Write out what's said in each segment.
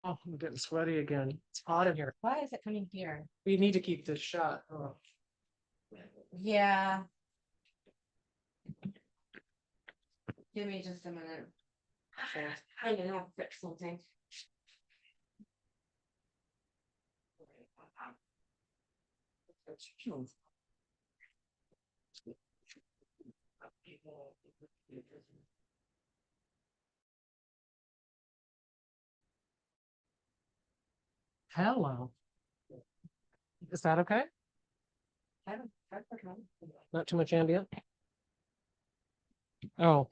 Oh, I'm getting sweaty again. It's hot in here. Why is it coming here? We need to keep this shut. Oh. Yeah. Give me just a minute. I'm gonna have to fix something. Hello. Is that okay? Not too much ambient? Oh.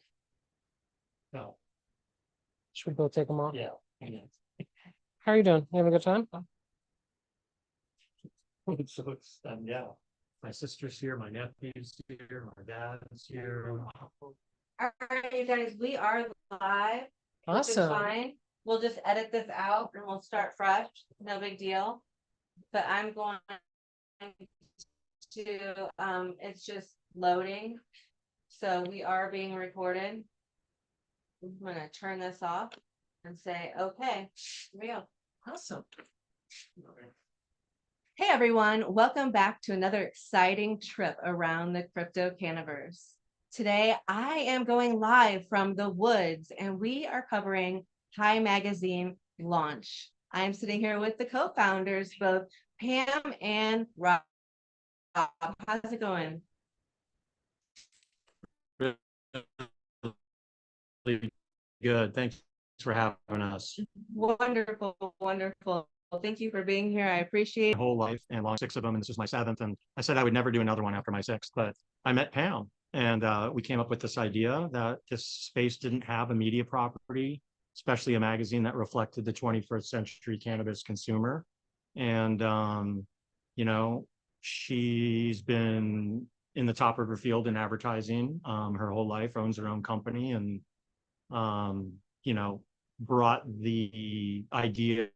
No. Should we go take them off? Yeah. How are you doing? You having a good time? So it's yeah. My sister's here, my nephew's here, my dad's here. All right, you guys, we are live. Which is Awesome. fine. We'll just edit this out and we'll start fresh. No big deal. But I'm going to it's just loading. So we are being recorded. I'm gonna turn this off and say, okay, here we go. Awesome. Hey everyone, welcome back to another exciting trip around the CryptoCannaVerse. Today I am going live from the Woods and we are covering Hii Magazine launch. I am sitting here with the co-founders, both Pam and Rob. How's it going? Really good. Thanks for having us. Wonderful, wonderful. Thank you for being here. I appreciate My whole life and long 6 of them, and this is my 7th. And I said I would never do another one after my 6th, but I met Pam and we came up with this idea that this space didn't have a media property, especially a magazine that reflected the 21st century cannabis consumer. And, you know, she's been in the top of her field in advertising her whole life, owns her own company, and, you know, brought the idea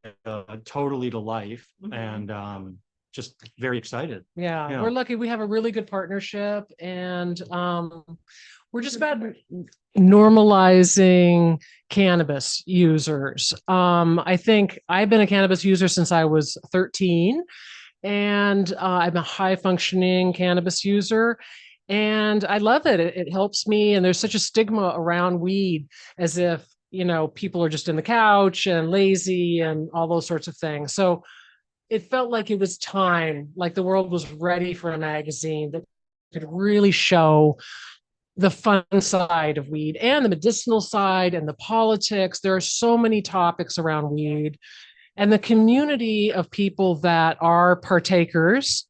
totally to life. And just very excited. Yeah, we're lucky. We have a really good partnership, and we're just about normalizing cannabis users. I think I've been a cannabis user since I was 13, and I'm a high functioning cannabis user. And I love it. It helps me. And there's such a stigma around weed, as if, you know, people are just in the couch and lazy and all those sorts of things. So it felt like it was time, like the world was ready for a magazine that could really show the fun side of weed and the medicinal side and the politics. There are so many topics around weed, and the community of people that are partakers.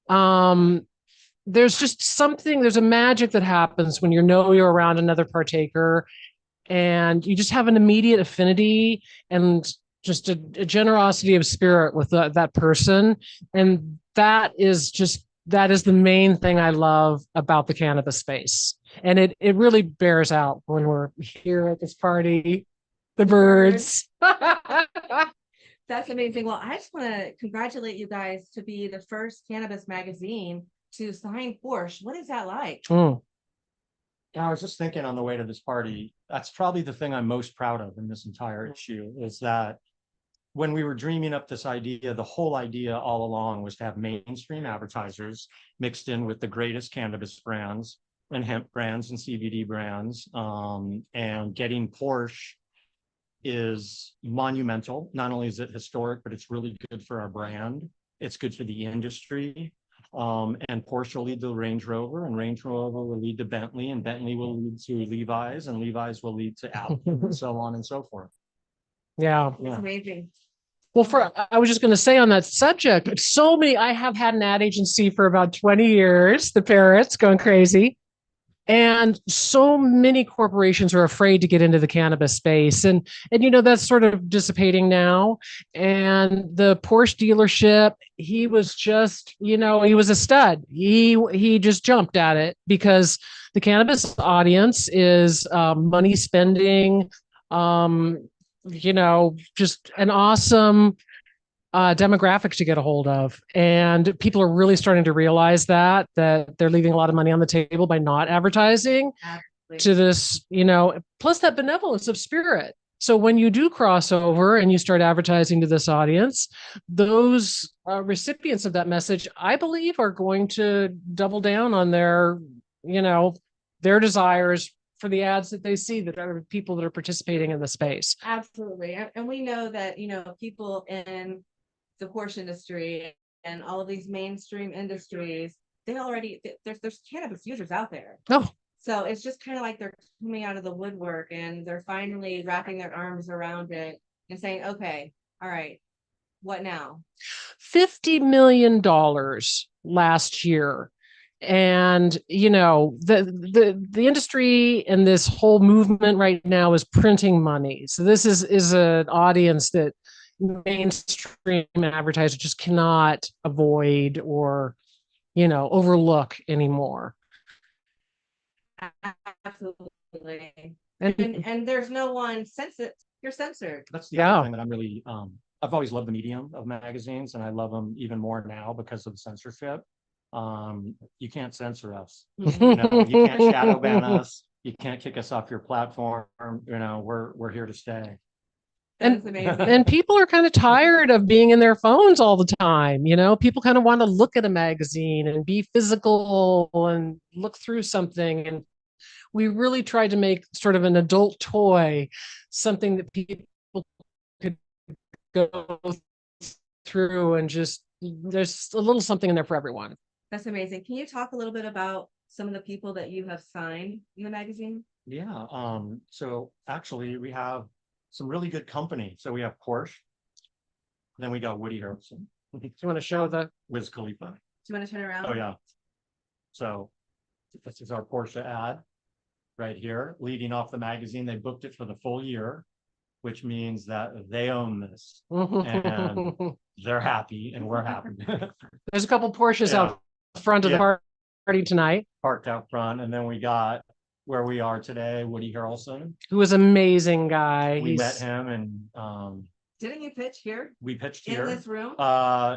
There's just something, there's a magic that happens when you're around another partaker, and you just have an immediate affinity and just a generosity of spirit with that person. And that is the main thing I love about the cannabis space. And it really bears out when we're here at this party, the birds. That's amazing. Well, I just want to congratulate you guys to be the first cannabis magazine to sign Porsche. What is that like? Yeah, I was just thinking on the way to this party, that's probably the thing I'm most proud of in this entire issue, is that when we were dreaming up this idea, the whole idea all along was to have mainstream advertisers mixed in with the greatest cannabis brands and hemp brands and CBD brands. And getting Porsche is monumental. Not only is it historic, but it's really good for our brand. It's good for the industry. And Porsche will lead to Range Rover, and Range Rover will lead to Bentley, and Bentley will lead to Levi's, and Levi's will lead to Apple, and so on and so forth. Yeah. It's amazing. Well, I was just going to say on that subject, I have had an ad agency for about 20 years, the parrots going crazy. And so many corporations are afraid to get into the cannabis space. And you know, that's sort of dissipating now. And the Porsche dealership, he was just, you know, he was a stud. He just jumped at it because the cannabis audience is money spending, you know, just an awesome demographic to get a hold of. And people are really starting to realize that they're leaving a lot of money on the table by not advertising to this, you know, plus that benevolence of spirit. So when you do cross over and you start advertising to this audience, those recipients of that message, I believe, are going to double down on their, you know, their desires for the ads that they see that are people that are participating in the space. Absolutely. And we know that, you know, people in the Porsche industry and all of these mainstream industries, they already, there's cannabis users out there. Oh, So it's just kind of like they're coming out of the woodwork and they're finally wrapping their arms around it and saying, okay, all right, what now? $50 million last year. And you know, the industry and this whole movement right now is printing money. So this is an audience that mainstream advertisers just cannot avoid or, you know, overlook anymore. Absolutely. And And there's no one censored. You're censored. That's the Yeah. other thing that I'm really, I've always loved the medium of magazines, and I love them even more now because of the censorship. You can't censor us. You know, you can't shadow ban us. You can't kick us off your platform. You know, we're here to stay. That's amazing. and people are kind of tired of being in their phones all the time. You know, people kind of want to look at a magazine and be physical and look through something. And we really tried to make sort of an adult toy, something that people could go through and just, there's a little something in there for everyone. That's amazing. Can you talk a little bit about some of the people that you have signed in the magazine? Yeah. So actually we have some really good company. So we have Porsche, then we got Woody Harrelson, Do you want to show the Wiz Khalifa. Do you want to turn around? Oh yeah. So this is our Porsche ad right here, leading off the magazine. They booked it for the full year, which means that they own this and they're happy and we're happy. There's a couple Porsches Yeah. out front of the party tonight. Parked out front. And then we got where we are today, Woody Harrelson. Who was an amazing guy. We met him and Didn't you pitch here we pitched in here this room?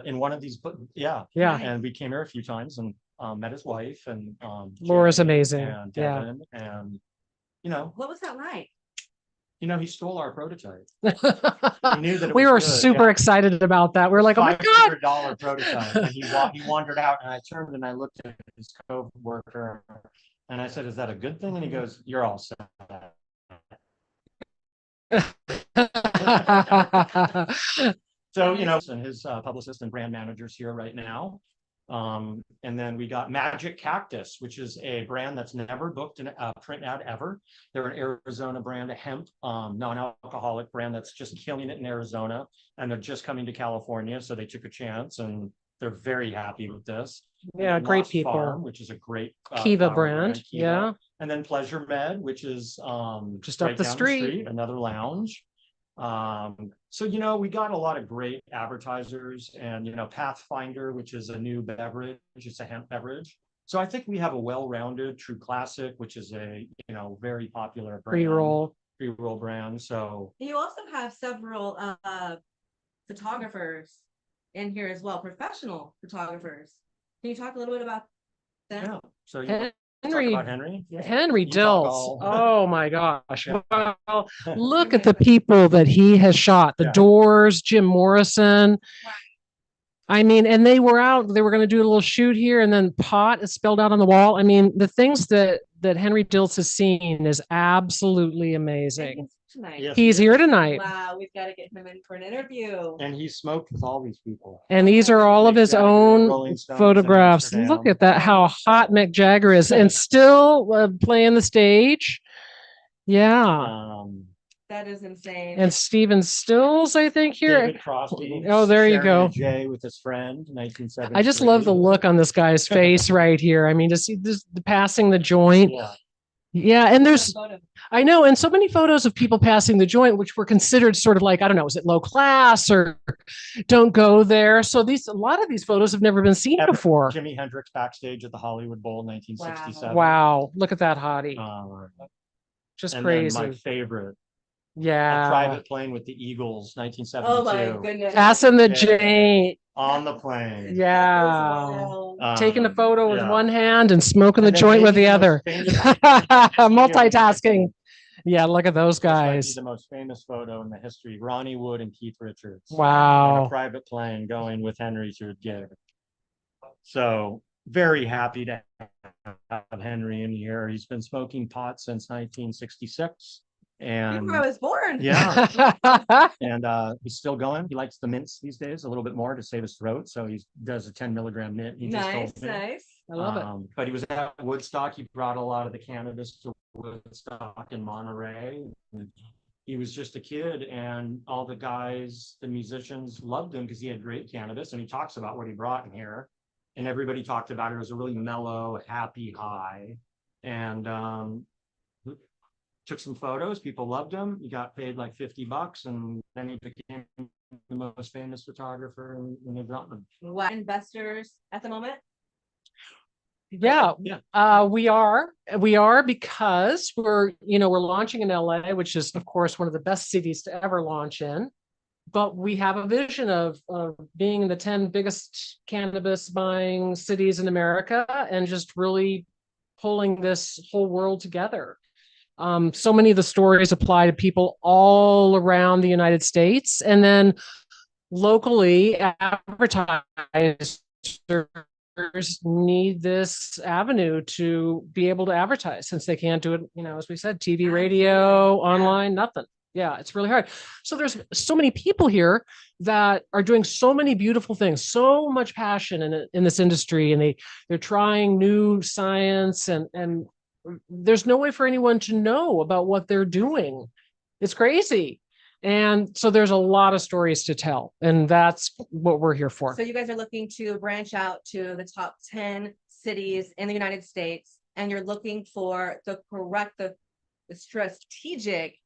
in one of these, Yeah. and we came here a few times and met his wife and Laura's Jay amazing. and Yeah. Devin, and you know, What was that like? he stole our prototype. He knew that it We was were good, super yeah. excited about that. We were like, oh my God. $500 prototype. And he wandered out, and I turned and I looked at his co-worker and I said, "Is that a good thing?" And he goes, "You're all set." So, you know, and his publicist and brand managers here right now. And then we got Magic Cactus, which is a brand that's never booked a print ad ever. They're an Arizona brand, a hemp non-alcoholic brand that's just killing it in Arizona, and they're just coming to California, so they took a chance and they're very happy with this. Yeah, great Lost people. Farm, which is a great Kiva flower brand. Kiva. Yeah. And then Pleasure Med, which is Just up the down street. another lounge. So, you know, we got a lot of great advertisers, and, you know, Pathfinder, which is a new beverage, it's a hemp beverage. So I think we have a well-rounded True Classic, which is a, you know, very popular brand, pre-roll brand. So You also have several photographers in here as well, professional photographers. Can you talk a little bit about them? yeah, so you talk Henry about Henry. Henry You talk Dills. all- Oh my gosh. Yeah. Well, look at the people that he has shot. The Yeah. Doors, Jim Morrison. I mean, and they were going to do a little shoot here, and then pot is spelled out on the wall. I mean, the things that Henry Dills has seen is absolutely amazing. Tonight. Yes, He's he here is. tonight. Wow, we've got to get him in for an interview. And he smoked with all these people. And these are all of his Mick Jagger, own Rolling Stones in photographs. Amsterdam. Look at that, how hot Mick Jagger is, and still playing the stage. Yeah. That is insane. And Steven Stills, I think here. David Crosby. Oh, there you sharing go. a J with his friend, 1973. I just love the look on this guy's face right here. I mean, to see this passing the joint. Yeah. Yeah, and there's, Photo. I know, and so many photos of people passing the joint, which were considered sort of like, I don't know, is it low class or don't go there? So a lot of these photos have never been seen before. Jimi Hendrix backstage at the Hollywood Bowl, 1967. Wow, look at that hottie. Just and crazy. then my favorite, a Yeah. private plane with the Eagles, Oh 1972. my goodness. Passing the Yeah. joint. On the plane. Yeah. Taking a photo with yeah. one hand and smoking And the then joint with maybe the other. most Multitasking. Yeah, look at those This might be guys. the most famous photo in the history. Ronnie Wood and Keith Richards. On a Wow. private plane going with Henry to a gig. So very happy to have Henry in here. He's been smoking pot since 1966. And Before I was born. yeah, and he's still going. He likes the mints these days a little bit more to save his throat. So he does a 10 milligram mint. He just Nice, told me. nice. I love it. But he was at Woodstock. He brought a lot of the cannabis to Woodstock in Monterey. He was just a kid, and all the guys, the musicians, loved him because he had great cannabis. And he talks about what he brought in here, and everybody talked about it. It was a really mellow, happy high, and took some photos. People loved him. He got paid like $50, and then he became the most famous photographer in the development. What investors at the moment? Yeah. Yeah. We are because we're launching in LA, which is of course one of the best cities to ever launch in. But we have a vision of being in the 10 biggest cannabis buying cities in America and just really pulling this whole world together. So many of the stories apply to people all around the United States, and then locally advertisers need this avenue to be able to advertise, since they can't do it, as we said, TV, radio, online, nothing. Yeah, it's really hard. So there's so many people here that are doing so many beautiful things, so much passion in this industry, and they're trying new science, and there's no way for anyone to know about what they're doing. It's crazy. And so there's a lot of stories to tell, and that's what we're here for. So you guys are looking to branch out to the top 10 cities in the United States, and you're looking for the strategic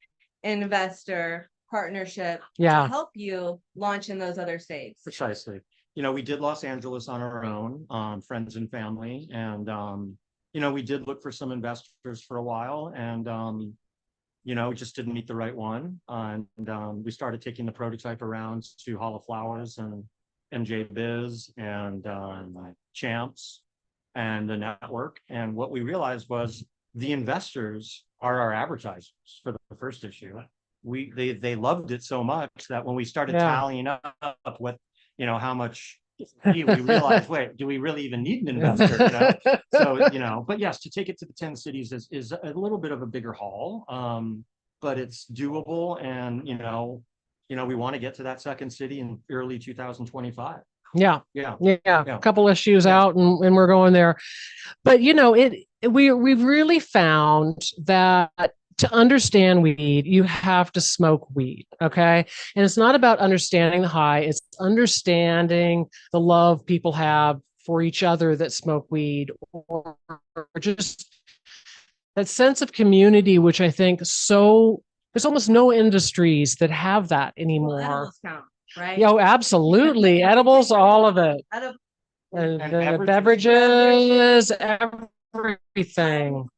investor partnership to help you launch in those other states. Precisely. We did Los Angeles on our own, friends and family, and we did look for some investors for a while, and we just didn't meet the right one. And we started taking the prototype around to Hall of Flowers and MJ Biz and Champs and the network. And what we realized was the investors are our advertisers for the first issue. They loved it so much that when we started tallying up what, how much we realized, wait, do we really even need an investor? So, but yes, to take it to the 10 cities is a little bit of a bigger haul, but it's doable. And, we want to get to that second city in early 2025. Yeah. A couple issues out and we're going there. But, we've really found that to understand weed, you have to smoke weed. Okay. And it's not about understanding the high, it's understanding the love people have for each other that smoke weed, or just that sense of community, which I think there's almost no industries that have that anymore. Well, edibles count, right? Oh, absolutely. Edibles, all of it. And the beverages, everything.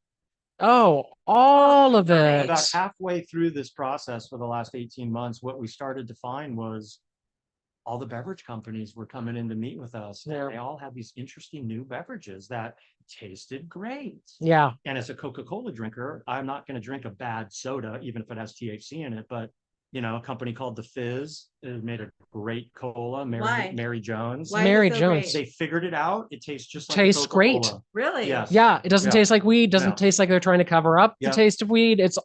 Oh, all of it. About halfway through this process for the last 18 months, what we started to find was all the beverage companies were coming in to meet with us. And they all had these interesting new beverages that tasted great. Yeah. And as a Coca-Cola drinker, I'm not going to drink a bad soda, even if it has THC in it. But, a company called The Fizz made a great cola, Mary Jones. Mary Jones. They figured it out. It tastes just like tastes great. Really? Yes. Yeah. It doesn't taste like weed. Doesn't taste like they're trying to cover up the taste of weed. It's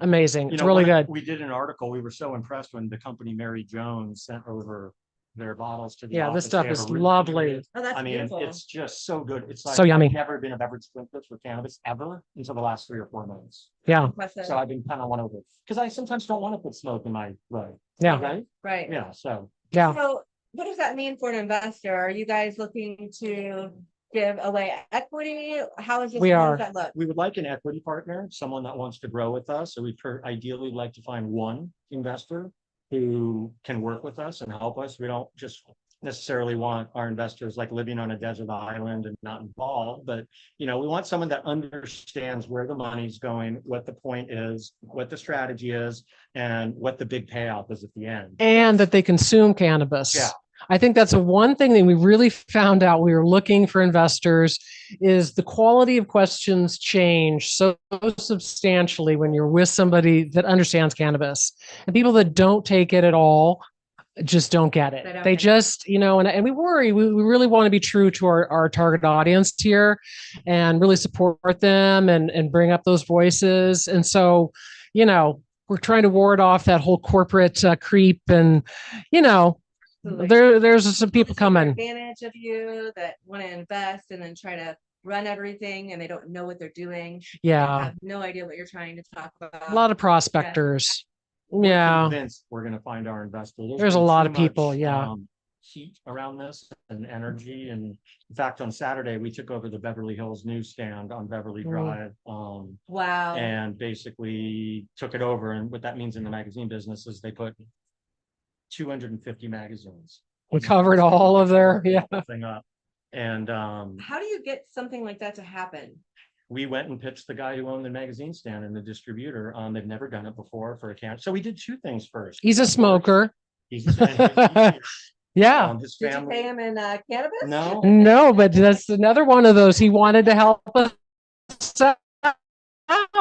amazing. It's really good. We did an article. We were so impressed when the company Mary Jones sent over their bottles to the Yeah, office. this stuff They have is a root lovely. beer. Oh, that's I mean, beautiful. it's just so good. It's like So yummy. I've never been a beverage drinker for cannabis ever until the last 3 or 4 months. Yeah, Impressive. So I've been kind of one of it because I sometimes don't want to put smoke in my road. yeah, Right. Right. Yeah. So yeah. So what does that mean for an investor? Are you guys looking to give away equity? How is this? We How are. does that look? we would like an equity partner, someone that wants to grow with us. So we'd ideally like to find one investor who can work with us and help us. We don't just necessarily want our investors like living on a desert island and not involved, but we want someone that understands where the money's going, what the point is, what the strategy is, and what the big payoff is at the end. And that they consume cannabis. Yeah. I think that's one thing that we really found out we were looking for investors is the quality of questions change so substantially when you're with somebody that understands cannabis. And people that don't take it at all just don't get it. They just, and we worry, we really want to be true to our target audience here and really support them and bring up those voices. And so, we're trying to ward off that whole corporate creep and, there's some people coming. Advantage of you that want to invest and then try to run everything and they don't know what they're doing. Yeah. Have no idea what you're trying to talk about. A lot of prospectors. We're Yeah. convinced we're going to find our investor. There's a been lot too of people. much, Yeah. Heat around this and energy. And in fact, on Saturday, we took over the Beverly Hills newsstand on Beverly Drive. Wow. And basically took it over. And what that means in the magazine business is they put 250 magazines. We covered all of their, yeah. Thing up. And how do you get something like that to happen? we went and pitched the guy who owned the magazine stand and the distributor. They've never done it before for a can. So we did 2 things first. He's a smoker. He's Yeah. his Did you family. pay him in cannabis? No. No, but that's another one of those. He wanted to help us out.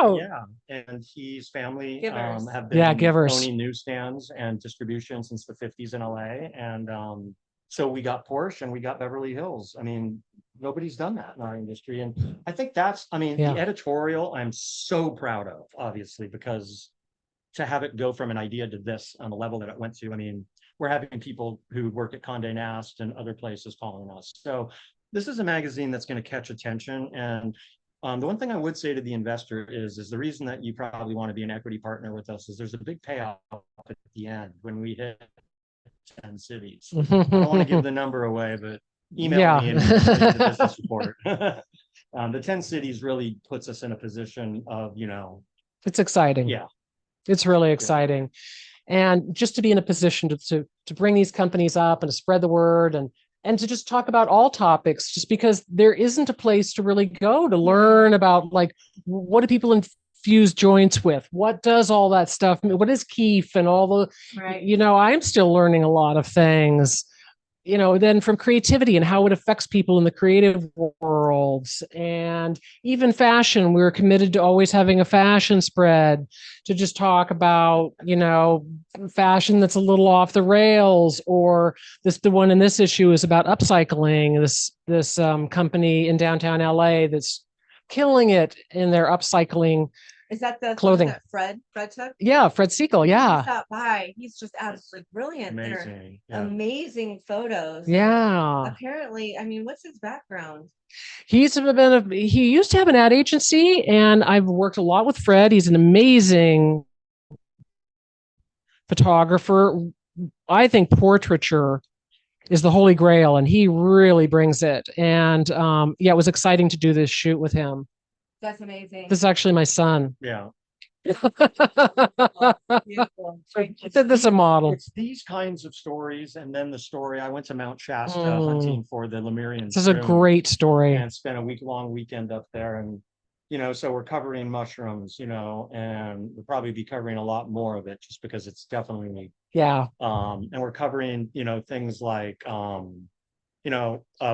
Yeah, and his family Givers. have been givers. owning newsstands and distribution since the 50s in LA. And so we got Porsche and we got Beverly Hills. I mean, nobody's done that in our industry. And I think that's, the editorial I'm so proud of, obviously, because to have it go from an idea to this on the level that it went to, we're having people who work at Condé Nast and other places calling us. So this is a magazine that's going to catch attention. And the one thing I would say to the investor is the reason that you probably want to be an equity partner with us is there's a big payoff at the end when we hit 10 cities. I don't want to give the number away, but email me and the business report. The 10 cities really puts us in a position of, it's exciting. Yeah. It's really exciting. And just to be in a position to bring these companies up and to spread the word and to just talk about all topics, just because there isn't a place to really go to learn about, like, what do people infuse joints with? What does all that stuff? What is keef and all the, right. I'm still learning a lot of things, then from creativity and how it affects people in the creative worlds and even fashion. We were committed to always having a fashion spread to just talk about, fashion that's a little off the rails, or the one in this issue is about upcycling. This company in downtown LA that's killing it in their upcycling. Is that the clothing that Fred took? Yeah, Fred Siegel. Yeah. Stop by. He's just absolutely brilliant. Amazing. Amazing photos. Yeah. Apparently, what's his background? He used to have an ad agency, and I've worked a lot with Fred. He's an amazing photographer. I think portraiture is the holy grail, and he really brings it. And it was exciting to do this shoot with him. That's amazing. This is actually my son. Yeah. This is a model. It's these kinds of stories, and then the story. I went to Mount Shasta hunting for the Lemurian. This is a great story. And spent a week-long weekend up there, and so we're covering mushrooms, and we'll probably be covering a lot more of it just because it's definitely and we're covering things like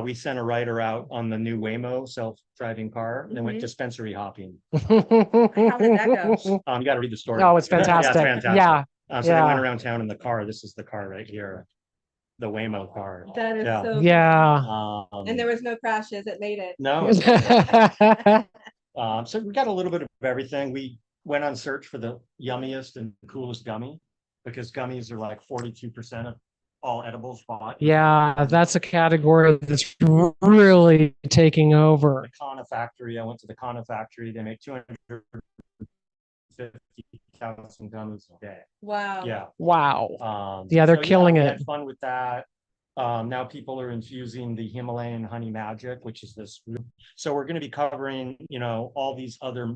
we sent a writer out on the new Waymo self-driving car and then went dispensary hopping. How did that go? You got to read the story. Oh, it's fantastic. Yeah, it's fantastic. Yeah. So they went around town in the car. This is the car right here, the Waymo car. That is so. Yeah. And there was no crashes. It made it. No. So we got a little bit of everything. We went on search for the yummiest and coolest gummy because gummies are like 42% of all edibles bought. Yeah, that's a category that's really taking over. The Kana factory. I went to the Kana factory. They make 250,000 gummies a day. Wow. Yeah. Wow. Yeah, they're killing we it. had fun with that. Now people are infusing the Himalayan honey magic, which is this. So we're going to be covering, all these other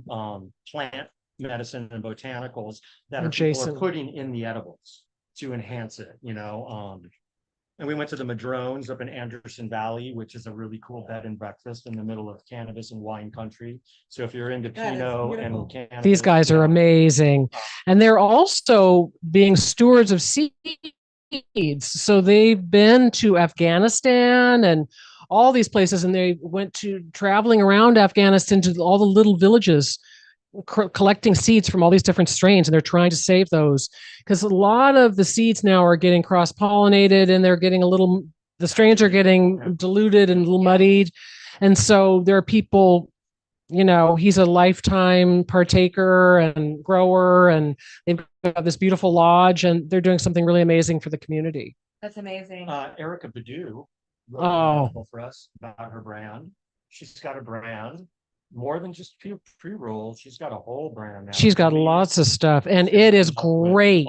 plant medicine and botanicals that people are putting in the edibles to enhance it, and we went to the Madrones up in Anderson Valley, which is a really cool bed and breakfast in the middle of cannabis and wine country. So if you're into Pinot and cannabis, these guys are amazing. And they're also being stewards of seeds. So they've been to Afghanistan and all these places, and they went to traveling around Afghanistan to all the little villages collecting seeds from all these different strains, and they're trying to save those because a lot of the seeds now are getting cross-pollinated and they're getting the strains are getting diluted and a little muddied. And so there are people, he's a lifetime partaker and grower, and they've got this beautiful lodge, and they're doing something really amazing for the community. That's amazing. Erica Badu wrote an article for us about her brand. She's got a brand. More than just pre-rolls, she's got a whole brand now. She's got lots of stuff, and it is great.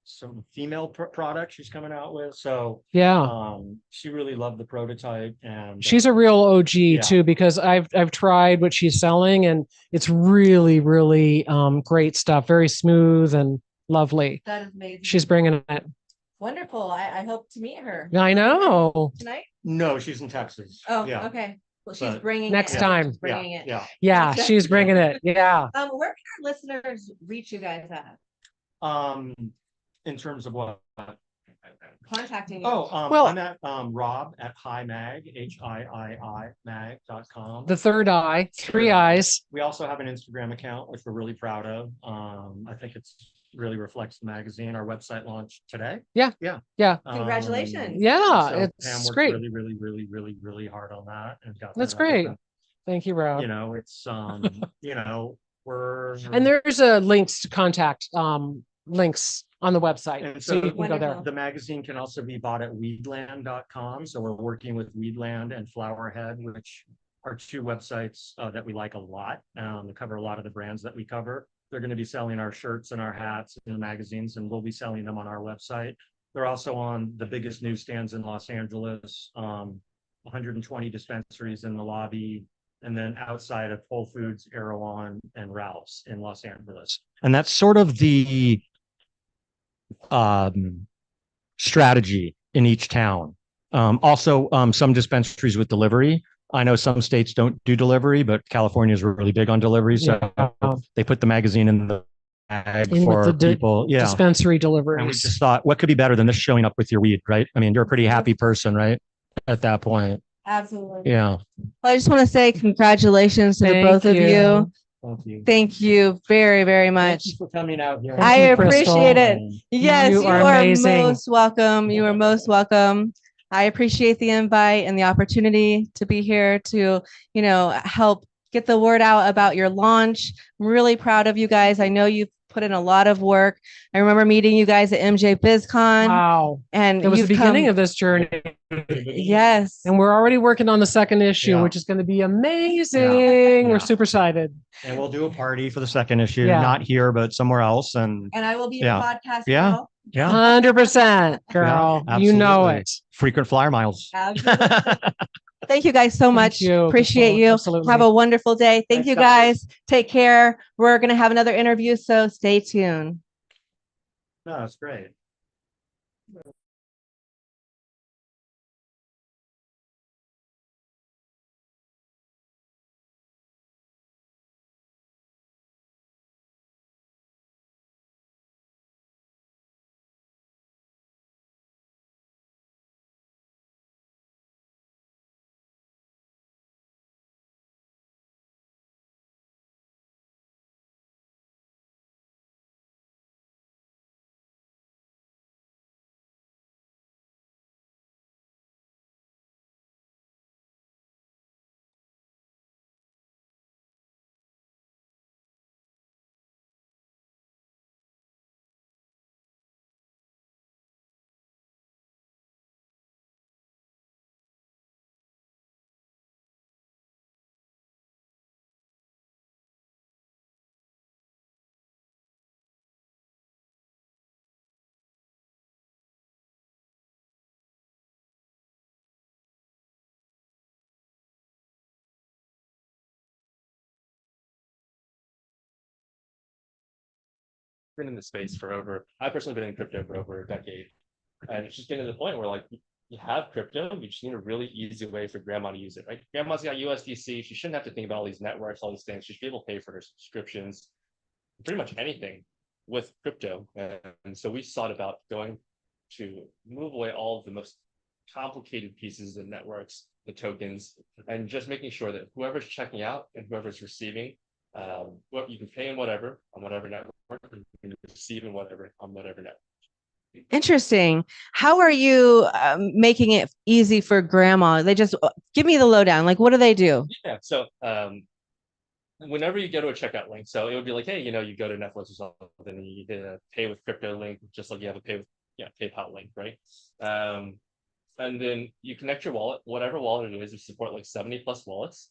Some female product she's coming out with. So yeah, she really loved the prototype, and she's a real OG too, because I've tried what she's selling, and it's really, really great stuff. Very smooth and lovely. That is amazing. She's bringing it. Wonderful. I hope to meet her. I know. Tonight? No, she's in Texas. Oh, yeah. Okay. Well, she's bringing next it. time. She's bringing it. Yeah, she's bringing it. Yeah. Where can our listeners reach you guys at? In terms of what? Contacting you. Well, I'm at Rob at Hii Mag, HIII mag.com. The third eye, 3 eyes. We also have an Instagram account, which we're really proud of. I think it's really reflects the magazine. Our website launched today. Yeah. Congratulations. Yeah, so it's great. Really, really, really, really, really hard on that, and got that's great. Thank you, Rob. It's we're and there's a links to contact links on the website, and so you can go there. The magazine can also be bought at weedland.com. So we're working with Weedland and Flowerhead, which are 2 websites that we like a lot. They cover a lot of the brands that we cover. They're going to be selling our shirts and our hats and magazines, and we'll be selling them on our website. They're also on the biggest newsstands in Los Angeles, 120 dispensaries in the lobby, and then outside of Whole Foods, Erewhon, and Ralph's in Los Angeles. And that's sort of the strategy in each town. Also, some dispensaries with delivery. I know some states don't do delivery, but California is really big on delivery. So they put the magazine in the bag for people. Dispensary deliveries. And we just thought, what could be better than this showing up with your weed, right? I mean, you're a pretty happy person, right? At that point. Absolutely. Yeah. Well, I just want to say congratulations to the both of you. Thank you. Thank you very, very much. Thank you for coming out here. I appreciate it. Yes, you are amazing. most welcome. You are most welcome. I appreciate the invite and the opportunity to be here to, help get the word out about your launch. I'm really proud of you guys. I know you've put in a lot of work. I remember meeting you guys at MJ BizCon. Wow. And it was the beginning of this journey. Yes. And we're already working on the second issue, which is going to be amazing. We're super excited. And we'll do a party for the second issue, Yeah. not here, but somewhere else. And I will be in the podcast. Yeah. Well. Yeah. 100%, girl. Yeah, you know absolutely. it. Frequent flyer miles. Absolutely. Thank you guys so much. you. Appreciate you. Absolutely. Have a wonderful day. Thank Thanks, you guys. Take care. We're going to have another interview, so stay tuned. No, that's great. been in the space for I've personally been in crypto for over a decade. And it's just getting to the point where like you have crypto, you just need a really easy way for grandma to use it, right? Grandma's got USDC. She shouldn't have to think about all these networks, all these things. She should be able to pay for her subscriptions, pretty much anything with crypto. And so we sought about going to move away all of the most complicated pieces of networks, the tokens, and just making sure that whoever's checking out and whoever's receiving, what you can pay in whatever on whatever network, you can receive in whatever on whatever network. Interesting. How are you making it easy for grandma? They just give me the lowdown. Like, what do they do? Yeah. So whenever you go to a checkout link, so it would be like, hey, you go to Netflix or something, and you hit a pay with crypto link, just like you have a pay with PayPal link, right? And then you connect your wallet, whatever wallet it is. We support like 70 plus wallets,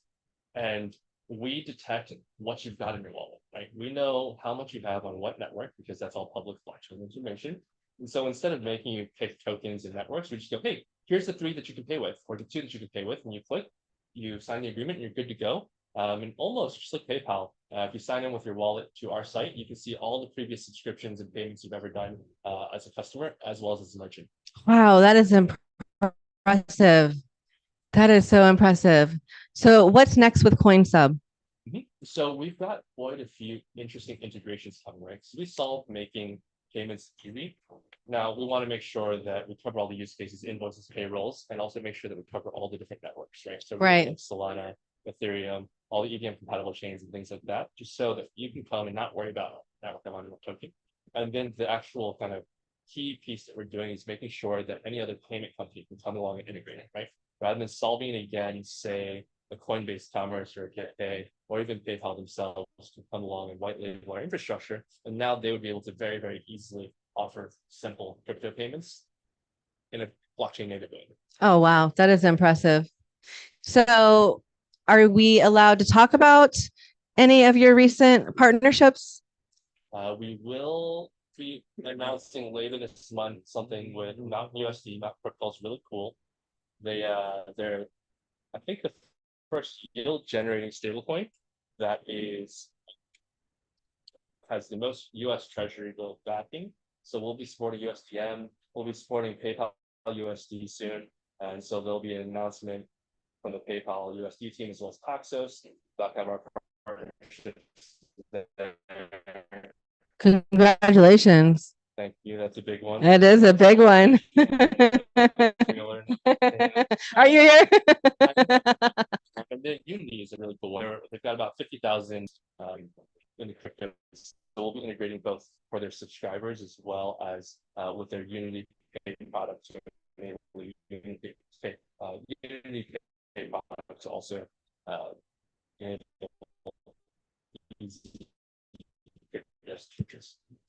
and we detect what you've got in your wallet, right? We know how much you have on what network because that's all public blockchain information. And so instead of making you pick tokens and networks, we just go, hey, here's the 3 that you can pay with, or the 2 that you can pay with. And you click, you sign the agreement, and you're good to go. And almost just like PayPal, if you sign in with your wallet to our site, you can see all the previous subscriptions and payments you've ever done as a customer, as well as a merchant. Wow, that is impressive. That is so impressive. So what's next with CoinSub? So we've got quite a few interesting integrations coming, right? So we solve making payments easy. Now we want to make sure that we cover all the use cases, invoices, payrolls, and also make sure that we cover all the different networks, right? So right, Solana, Ethereum, all the EVM compatible chains and things like that, just so that you can come and not worry about network amount of token. And then the actual kind of key piece that we're doing is making sure that any other payment company can come along and integrate it, right? Rather than solving it again, say a Coinbase Commerce or a GetPay, or even PayPal themselves to come along and white label our infrastructure. And now they would be able to very, very easily offer simple crypto payments in a blockchain native way. Oh, wow. That is impressive. So are we allowed to talk about any of your recent partnerships? We will be announcing later this month something with Mountain USD. Mountain Crypto is really cool. They're I think the first yield generating stablecoin that has the most US Treasury bill backing. So we'll be supporting USDM. We'll be supporting PayPal USD soon, and so there'll be an announcement from the PayPal USD team as well as Paxos about kind of our partnerships there. Congratulations. Thank you. That's a big one. It is a big one. Are you here? And then Unity is a really cool one. They've got about 50,000 in the crypto. So we'll be integrating both for their subscribers as well as with their Unity Pay product to enable Unity Pay products also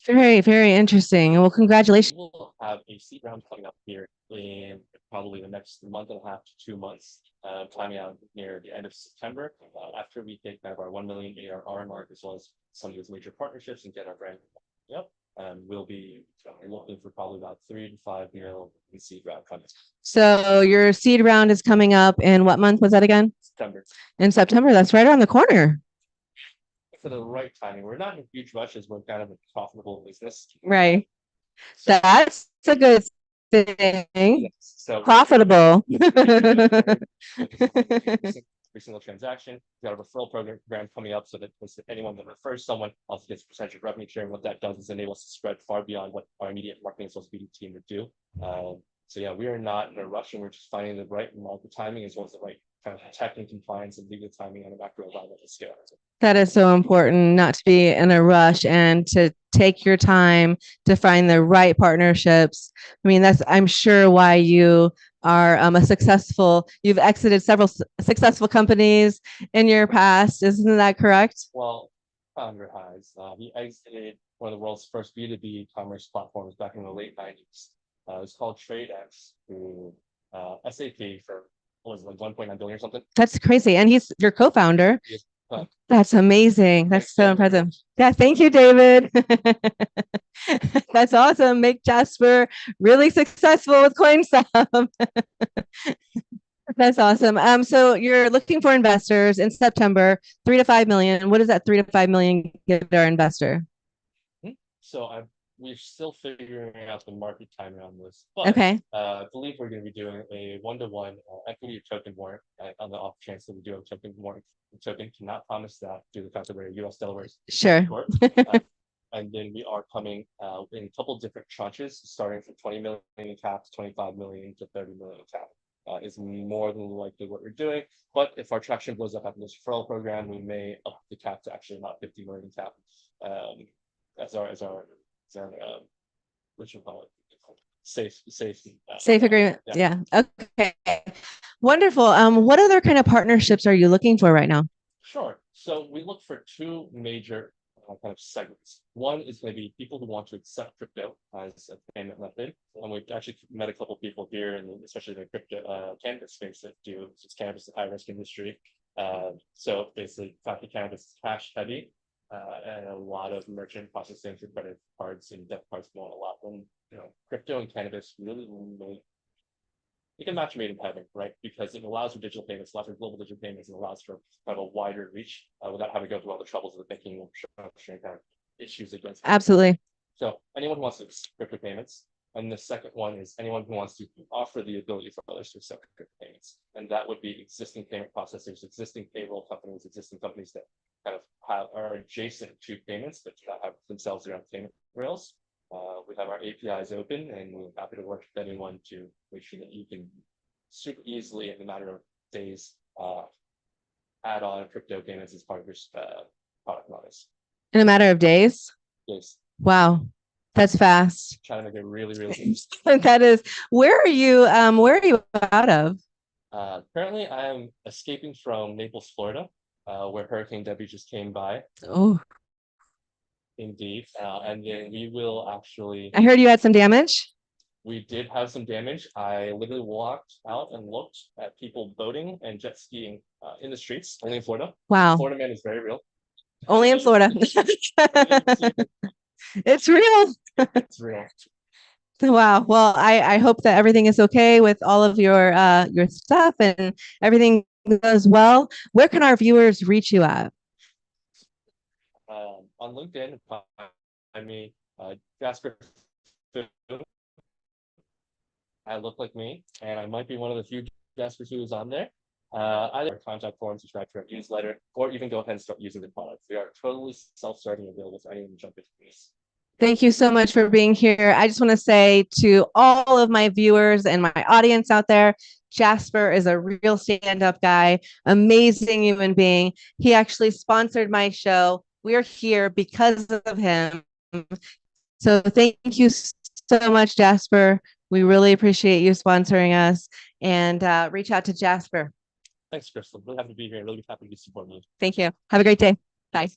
Very, very interesting. Well, congratulations. We'll have a seed round coming up here in probably the next month and a half to 2 months, timing out near the end of September, after we hit kind of our 1 million ARR mark, as well as some of those major partnerships and get our brand. Yep. We'll be looking for probably about 3 to 5 million in seed round coming. So your seed round is coming up in what month was that again? September. In September. That's right around the corner. For the right timing. We're not in a huge rush as we're kind of a profitable business. Right. So, that's a good thing. So profitable. Every single transaction. We've got a referral program coming up so that anyone that refers someone also gets a percentage of revenue share. And what that does is enable us to spread far beyond what our immediate marketing and social media team would do. So yeah, we are not in a rush, and we're just finding the right market timing as well as the right kind of tech and compliance and legal timing on a macro environmental scale. That is so important, not to be in a rush and to take your time to find the right partnerships. I mean, that's, I'm sure, why you are you've exited several successful companies in your past. Isn't that correct? Well, founder has. He exited one of the world's first B2B commerce platforms back in the late 90s. It was called TradeX through SAP for, what was it, like 1.9 billion or something? That's crazy. And he's your co-founder. Yes. That's amazing. That's so impressive. Yeah, thank you, David. That's awesome. Make Jasper really successful with CoinSub. That's awesome. So you're looking for investors in September, 3 to 5 million. What does that 3 to 5 million give our investor? we're still figuring out the market timing on this, but Okay. I believe we're going to be doing a one-to-one equity token warrant on the off chance that we do have a token warrant. The token cannot promise that due to the fact that we're a U.S. Delaware Sure. court. And then we are coming in a couple different tranches, starting from 20 million in cap to 25 million to 30 million in cap. Is more than likely what we're doing. But if our traction blows up after this referral program, we may up the cap to actually about 50 million cap. As our what you call it, safe agreement. Yeah. Okay. Wonderful. What other kind of partnerships are you looking for right now? Sure. So we look for two major kind of segments. One is maybe people who want to accept crypto as a payment method. And we've actually met a couple of people here, and especially the crypto cannabis space that do just cannabis high risk industry. So basically, the fact that cannabis is cash heavy, and a lot of merchant processing for credit cards and debit cards going a lot. When crypto and cannabis really you can match made in heaven, right? Because it allows for digital payments, allows for global digital payments, and allows for kind of a wider reach without having to go through all the troubles of the banking infrastructure and kind of issues against. Absolutely. So anyone who wants to accept crypto payments, and the second one is anyone who wants to offer the ability for others to accept crypto payments, and that would be existing payment processors, existing payroll companies, existing companies that kind of are adjacent to payments but do not have themselves their own payment rails. We have our APIs open, and we're happy to work with anyone to make sure that you can super easily, in a matter of days, add on crypto payments as part of your product models. In a matter of days? Yes. Wow. That's fast. Trying to make it really, really That is. Where are you out of? Currently, I am escaping from Naples, Florida, where Hurricane Debbie just came by. Oh. Indeed. And then we will actually. I heard you had some damage. We did have some damage. I literally walked out and looked at people boating and jet skiing in the streets, only in Florida. Wow. Florida man is very real. Only in Florida. It's real. It's real. Wow. Well, I hope that everything is okay with all of your stuff and everything goes well. Where can our viewers reach you at? On LinkedIn, Jasper. I look like me, and I might be one of the few Jasper who's on there. Either contact form, subscribe to our newsletter, or even go ahead and start using the product. We are totally self-starting and available for anyone to jump into this. Thank you so much for being here. I just want to say to all of my viewers and my audience out there, Jasper is a real stand-up guy, amazing human being. He actually sponsored my show. We're here because of him. So thank you so much, Jasper. We really appreciate you sponsoring us, and reach out to Jasper. Thanks, Crystal. Really happy to be here. Really happy to support you. Thank you. Have a great day. Bye.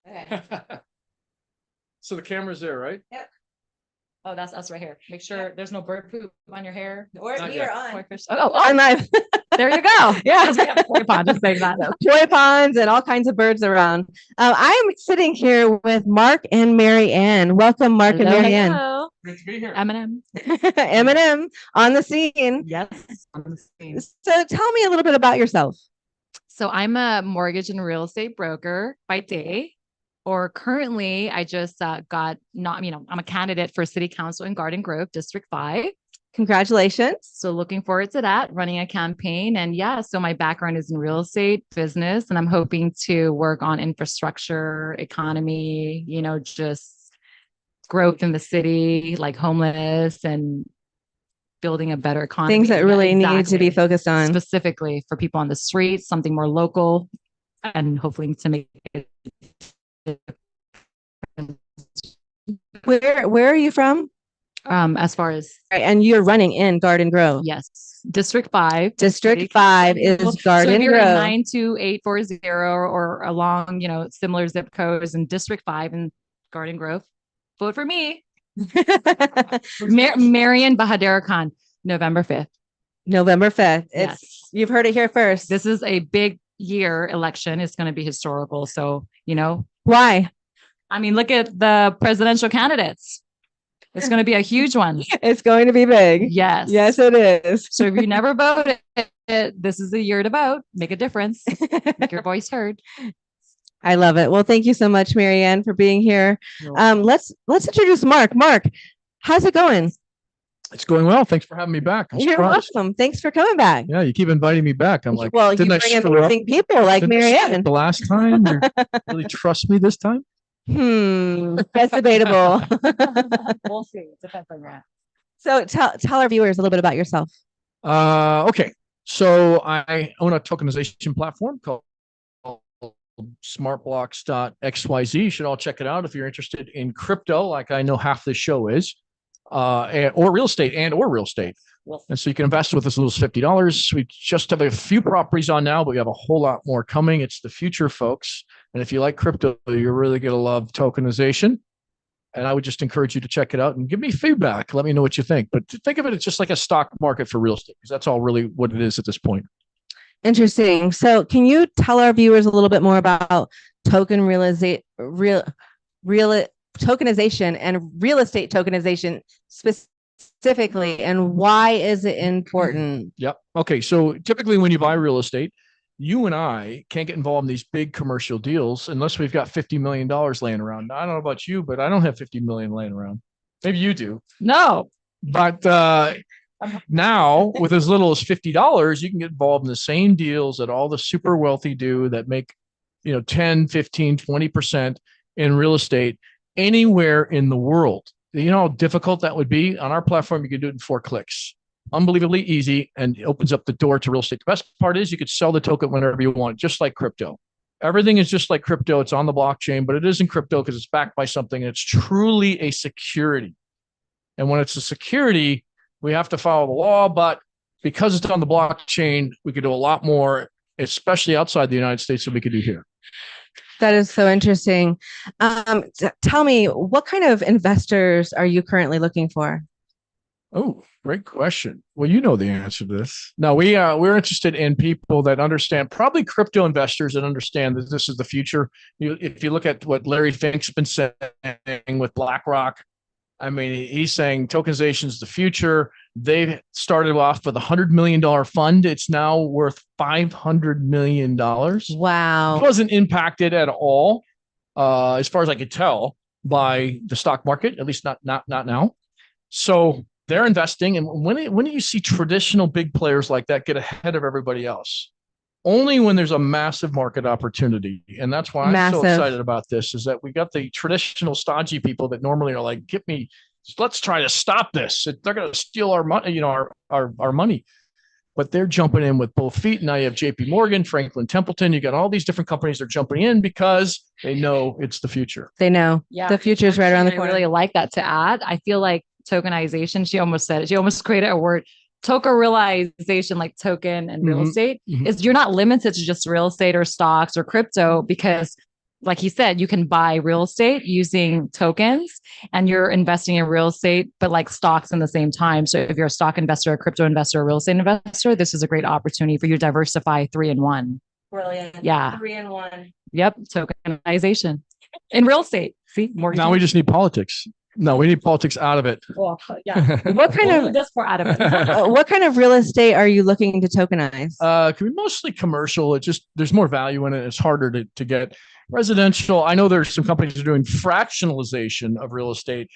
Okay. So the camera's there, right? Oh, that's us right here. Make sure there's no bird poop on your hair. Or Not we yet. are on. Koi fish. I'm live. There you go. Yeah. We have koi pond, just saying that. Koi ponds and all kinds of birds around. I'm sitting here with Mark and Mary Ann. Welcome, Mark and Mary Ann. Hello. Great to be here. Eminem. Eminem on the scene. Yes. On the scene. So tell me a little bit about yourself. So I'm a mortgage and real estate broker by day, or currently I just I'm a candidate for city council in Garden Grove, District 5. Congratulations. So looking forward to that, running a campaign. And yeah, so my background is in real estate business, and I'm hoping to work on infrastructure, economy, just growth in the city, like homeless and building a better economy. Things that really need to be Exactly. focused on. Specifically for people on the streets, something more local, and hopefully to make it. Where are you from? As far as Right, and you're running in Garden Grove. yes, District 5. District 5 is So Garden if you're in Grove. 92840 or along, similar zip codes in District 5 in Garden Grove, vote for me. Marian Bahadur Khan, November 5th. November 5th. Yes. You've heard it here first. This is a big year election. It's going to be historical. So, Why? I mean, look at the presidential candidates. It's going to be a huge one. It's going to be big. Yes. Yes, it is. So if you never voted, this is the year to vote. Make a difference. Make your voice heard. I love it. Well, thank you so much, Mary Ann, for being here. Let's introduce Mark. Mark, how's it going? It's going well. Thanks for having me back. I'm You're surprised. welcome. Than's for coming back. Yeah, you keep inviting me back. I'm like, Well, you didn't I bring screw up? amazing people like Didn't I Mary screw up Ann. the last time? You really trust me this time? That's debatable. We'll see. It depends on that. So tell our viewers a little bit about yourself. Okay. So I own a tokenization platform called smartblocks.xyz. You should all check it out if you're interested in crypto, like I know half the show is, or real estate. And so you can invest with as little as $50. We just have a few properties on now, but we have a whole lot more coming. It's the future, folks. And if you like crypto, you're really going to love tokenization. And I would just encourage you to check it out and give me feedback. Let me know what you think. But think of it as just like a stock market for real estate, because that's all really what it is at this point. Interesting. So can you tell our viewers a little bit more about tokenization and real estate tokenization specifically, and why is it important? Yep. Okay. So typically when you buy real estate, you and I can't get involved in these big commercial deals unless we've got $50 million laying around. I don't know about you, but I don't have 50 million laying around. Maybe you do. No. But now with as little as $50, you can get involved in the same deals that all the super wealthy do that make, 10, 15, 20% in real estate anywhere in the world. You know how difficult that would be? On our platform, you can do it in 4 clicks. Unbelievably easy, and it opens up the door to real estate. The best part is you could sell the token whenever you want, just like crypto. Everything is just like crypto. It's on the blockchain, but it isn't crypto because it's backed by something, and it's truly a security. And when it's a security, we have to follow the law, but because it's on the blockchain, we could do a lot more, especially outside the United States, than we could do here. That is so interesting. Tell me, what kind of investors are you currently looking for? Oh, great question. Well, you know the answer to this. No, we're interested in people that understand, probably crypto investors that understand that this is the future. If you look at what Larry Fink's been saying with BlackRock, I mean, he's saying tokenization is the future. They started off with $100 million fund. It's now worth $500 million. Wow. It wasn't impacted at all, as far as I could tell, by the stock market, at least not now. So they're investing. And when do you see traditional big players like that get ahead of everybody else? Only when there's a massive market opportunity. And that's why I'm so excited about this, is that we got the traditional stodgy people that normally are like, let's try to stop this. They're going to steal our money, our money. But they're jumping in with both feet. Now you have JP Morgan, Franklin Templeton. You got all these different companies that are jumping in because they know it's the future. They know the future is right around the corner. I really like that to add. I feel like tokenization, she almost created a word, tokenization, like token and real estate, is you're not limited to just real estate or stocks or crypto, because like he said, you can buy real estate using tokens and you're investing in real estate, but like stocks in the same time. So if you're a stock investor, a crypto investor, a real estate investor, this is a great opportunity for you to diversify 3-in-1. Brilliant. Yeah. 3-in-1. Yep. Tokenization in real estate. See, more. Now we just need politics. No, we need politics out of it. Well, yeah. What kind of just for out of it? what kind of real estate are you looking to tokenize? Can be mostly commercial. It just, there's more value in it. It's harder to get residential. I know there's some companies that are doing fractionalization of real estate,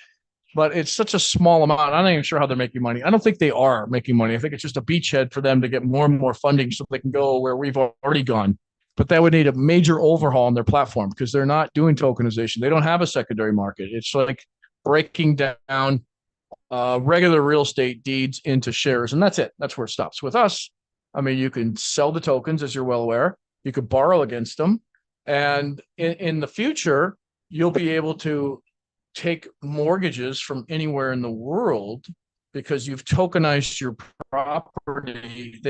but it's such a small amount. I'm not even sure how they're making money. I don't think they are making money. I think it's just a beachhead for them to get more and more funding so they can go where we've already gone. But that would need a major overhaul on their platform because they're not doing tokenization. They don't have a secondary market. It's like breaking down regular real estate deeds into shares. And that's it. That's where it stops. With us, I mean, you can sell the tokens, as you're well aware. You could borrow against them. And in the future, you'll be able to take mortgages from anywhere in the world because you've tokenized your property.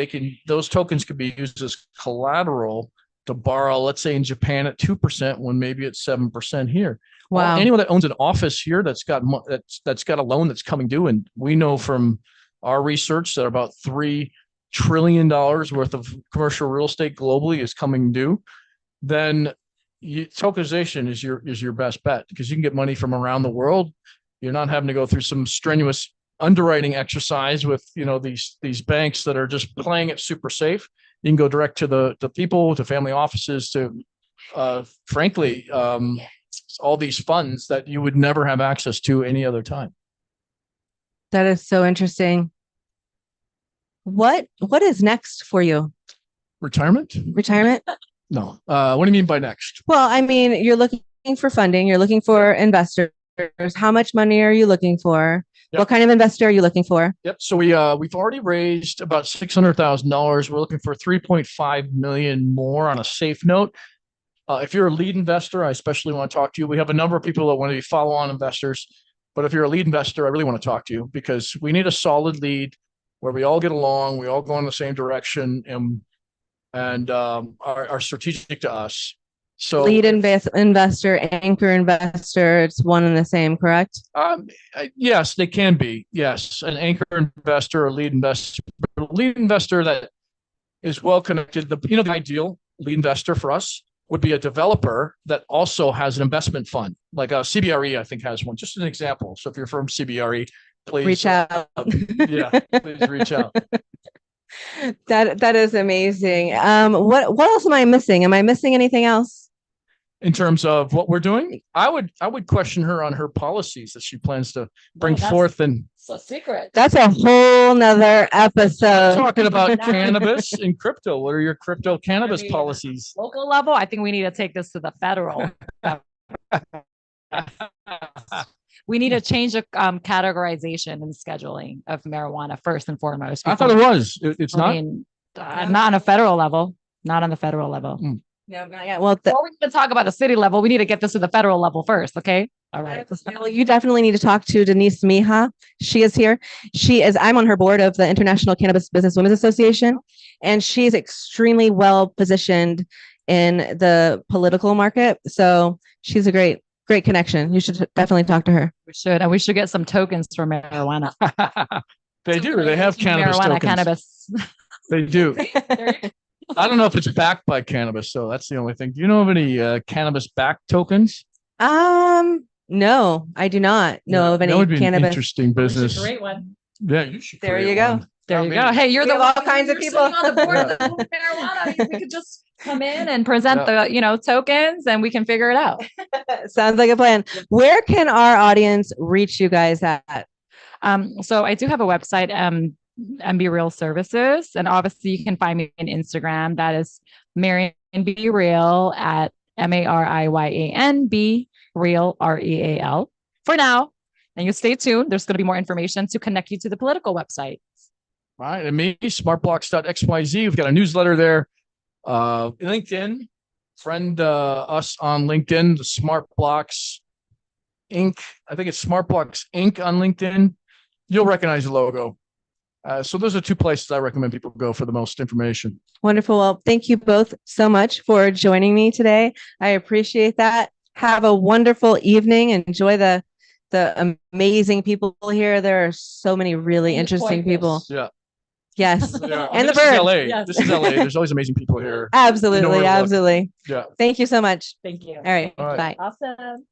Those tokens could be used as collateral to borrow, let's say in Japan at 2% when maybe it's 7% here. Wow. Anyone that owns an office here that's got a loan that's coming due, and we know from our research that about $3 trillion worth of commercial real estate globally is coming due, then tokenization is your best bet because you can get money from around the world. You're not having to go through some strenuous underwriting exercise with these banks that are just playing it super safe. You can go direct to the people, to family offices, to frankly all these funds that you would never have access to any other time. That is so interesting. What is next for you? Retirement? Retirement? No. What do you mean by next? Well, I mean, you're looking for funding, you're looking for investors. How much money are you looking for? Yep. What kind of investor are you looking for? Yep. So we've already raised about $600,000. We're looking for 3.5 million more on a safe note. If you're a lead investor, I especially want to talk to you. We have a number of people that want to be follow-on investors, but if you're a lead investor, I really want to talk to you because we need a solid lead where we all get along, we all go in the same direction, and are strategic to us. So lead investor, anchor investor, it's one and the same, correct? Yes, they can be. Yes, an anchor investor, a lead investor, but a lead investor that is well connected. The ideal lead investor for us would be a developer that also has an investment fund, like a CBRE, I think has one. Just an example. So if you're from CBRE, please reach out. Please reach out. That is amazing. What else am I missing? Am I missing anything else? In terms of what we're doing, I would question her on her policies that she plans to bring forth. And so secret. That's a whole nother episode. Talking about cannabis and crypto. What are your crypto cannabis policies? Local level, I think we need to take this to the federal. We need to change the categorization and scheduling of marijuana first and foremost. I thought it was. It's not. Not on a federal level. Not on the federal level. No, not yet. Well, before we even talk about the city level, we need to get this to the federal level first. Okay. All right. Well, you definitely need to talk to Denise Mija. She is here. I'm on her board of the International Cannabis Business Women's Association, and she's extremely well positioned in the political market. So she's a great connection. You should definitely talk to her. We should, and we should get some tokens for marijuana. They do. They have cannabis marijuana tokens. Cannabis. They do. I don't know if it's backed by cannabis, so that's the only thing. Do you know of any cannabis backed tokens? No, I do not know of any that would be cannabis. An interesting business. Great one. Yeah, you should. There you go. One. There you go. Hey, you're We the have all kinds of people on the board of the marijuana. We could just come in and present the tokens, and we can figure it out. Sounds like a plan. Where can our audience reach you guys at? So I do have a website, MB Real Services, and obviously you can find me on Instagram. That is Marian B Real at MARIYANB Real REAL. For now, and you stay tuned. There's going to be more information to connect you to the political website. All right, and me, smartblocks.xyz. We've got a newsletter there. LinkedIn, friend us on LinkedIn, the Smart Blocks Inc. I think it's Smart Blocks Inc. on LinkedIn. You'll recognize the logo. So those are two places I recommend people go for the most information. Wonderful. Well, thank you both so much for joining me today. I appreciate that. Have a wonderful evening. Enjoy the amazing people here. There are so many really interesting people. Yeah. Yes. Yeah. And the this is birds. LA. Yes. This is LA. There's always amazing people here. You know Absolutely. where to look. Absolutely. Yeah. Thank you so much. Thank you. All right. All right. Bye. Awesome.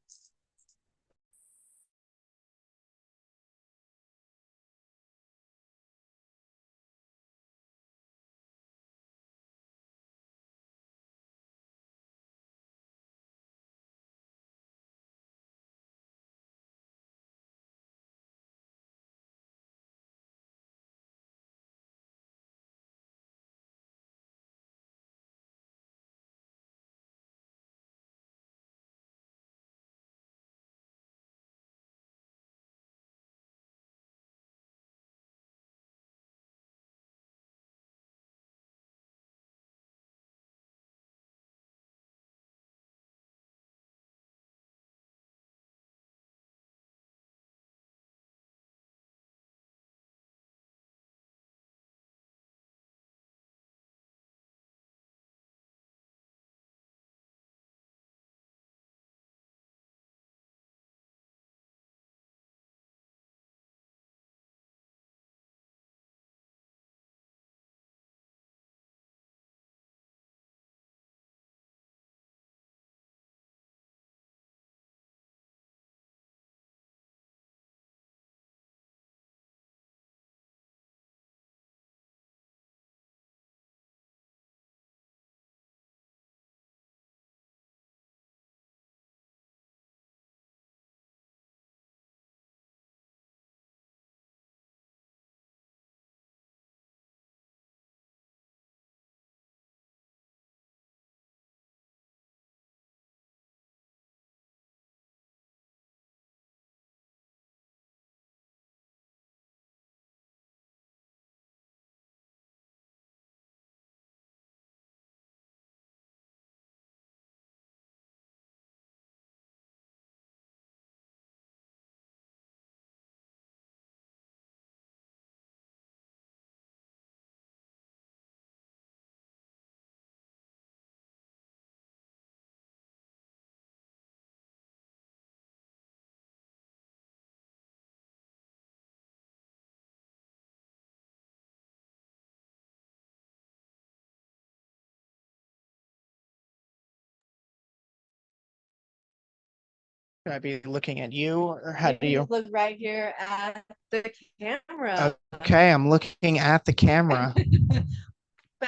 Should I be looking at you or how do you? Look right here at the camera. Okay, I'm looking at the camera.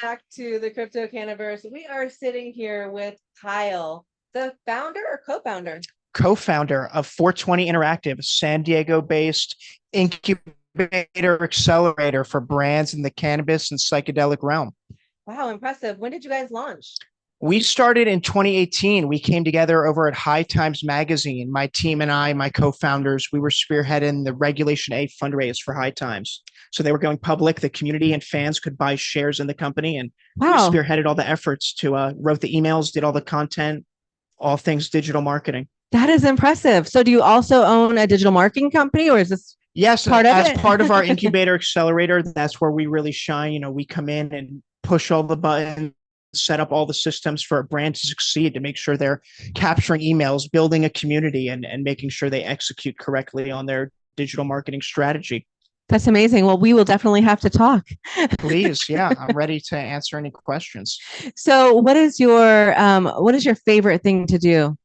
Back to the CryptoCannaVerse. We are sitting here with Kyle, the founder or co-founder? Co-founder of 420 Interactive, San Diego-based incubator accelerator for brands in the cannabis and psychedelic realm. Wow, impressive. When did you guys launch? We started in 2018. We came together over at High Times Magazine. My team and I, my co-founders, we were spearheading the Regulation A fundraise for High Times. So they were going public. The community and fans could buy shares in the company, and Wow. we spearheaded all the efforts to wrote the emails, did all the content, all things digital marketing. That is impressive. So do you also own a digital marketing company, or is this Yes, part of as it? part of our incubator accelerator, that's where we really shine. You know, we come in and push all the buttons, set up all the systems for a brand to succeed, to make sure they're capturing emails, building a community, and making sure they execute correctly on their digital marketing strategy. That's amazing. Well, we will definitely have to talk. Please, yeah, I'm ready to answer any questions. So what is your favorite thing to do?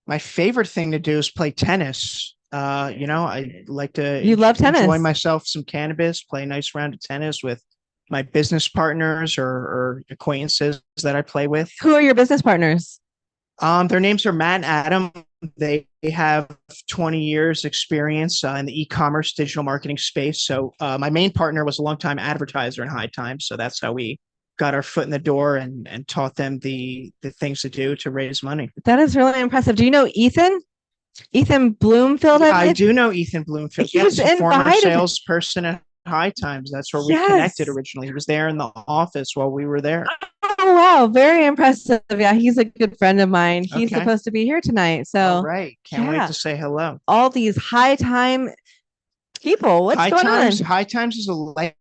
My favorite thing to do is play tennis. You know, I like to You love tennis. enjoy myself some cannabis, play a nice round of tennis with my business partners or acquaintances that I play with. Who are your business partners? Their names are Matt and Adam. They have 20 years experience in the e-commerce digital marketing space. So my main partner was a longtime advertiser in High Times. So that's how we got our foot in the door and taught them the things to do to raise money. That is really impressive. Do you know Ethan? Ethan Bloomfield? I do know Ethan Bloomfield. He was Yes, a former invited. salesperson at High Times. That's where we Yes. connected originally. He was there in the office while we were there. Oh, wow. Very impressive. Yeah, he's a good friend of mine. He's Okay. supposed to be here tonight. So All right. Can't yeah. wait to say hello. all these high time people. What's High going Times, on? High Times is a legacy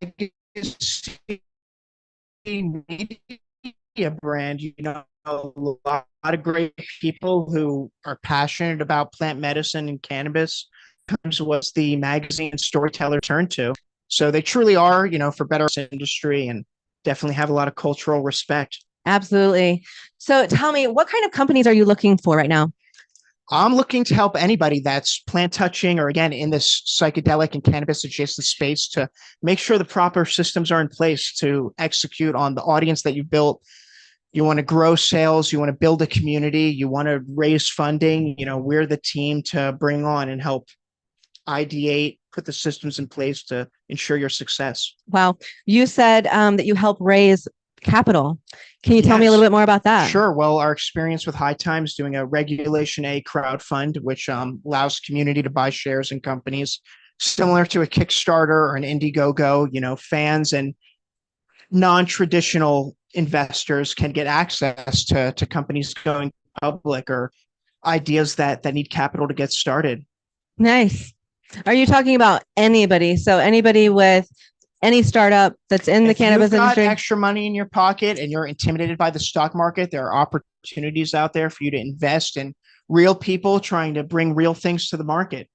media brand. You know, a lot of great people who are passionate about plant medicine and cannabis. Times was the magazine storyteller turned to. So they truly are, you know, for better industry, and definitely have a lot of cultural respect. Absolutely. So tell me, what kind of companies are you looking for right now? I'm looking to help anybody that's plant touching or again in this psychedelic and cannabis adjacent space to make sure the proper systems are in place to execute on the audience that you've built. You want to grow sales, you want to build a community, you want to raise funding. You know, we're the team to bring on and help ideate, put the systems in place to ensure your success. Wow. You said that you help raise capital. Can you tell me a Yes. little bit more about that? Sure. Well, our experience with High Times doing a Regulation A crowd fund, which allows community to buy shares in companies, similar to a Kickstarter or an Indiegogo. You know, fans and non-traditional investors can get access to companies going public or ideas that need capital to get started. Nice. Are you talking about anybody? So anybody with any startup that's in the If cannabis you've got industry? extra money in your pocket and you're intimidated by the stock market, there are opportunities out there for you to invest in real people trying to bring real things to the market.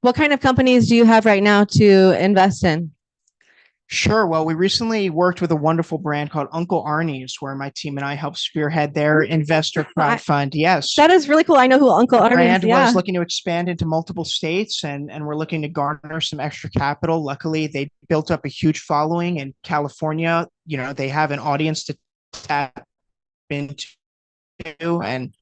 What kind of companies do you have right now to invest in? Sure. Well, we recently worked with a wonderful brand called Uncle Arnie's, where my team and I helped spearhead their investor crowd fund. Yes. That is really cool. I know who Uncle The Arnie is. brand Yeah. was looking to expand into multiple states and we're looking to garner some extra capital. Luckily, they built up a huge following in California. You know, they have an audience to tap into, and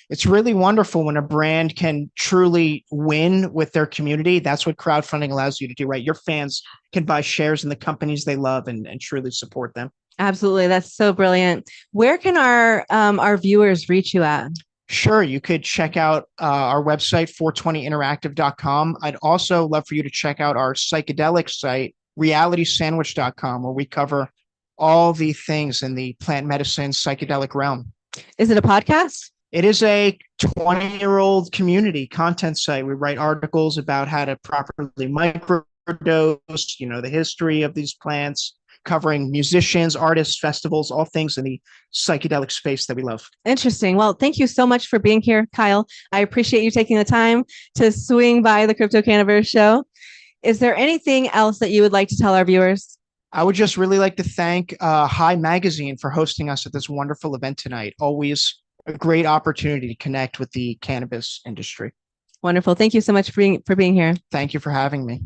it's really wonderful when a brand can truly win with their community. That's what crowdfunding allows you to do, right? Your fans can buy shares in the companies they love and truly support them. Absolutely. That's so brilliant. Where can our viewers reach you at? Sure. You could check out our website, 420interactive.com. I'd also love for you to check out our psychedelic site, realitysandwich.com, where we cover all the things in the plant medicine psychedelic realm. Is it a podcast? It is a 20-year-old community content site. We write articles about how to properly microdose, you know, the history of these plants, covering musicians, artists, festivals, all things in the psychedelic space that we love. Interesting. Well, thank you so much for being here, Kyle. I appreciate you taking the time to swing by the CryptoCannaVerse show. Is there anything else that you would like to tell our viewers? I would just really like to thank Hii Magazine for hosting us at this wonderful event tonight. Always a great opportunity to connect with the cannabis industry. Wonderful. Thank you so much for being here. Thank you for having me.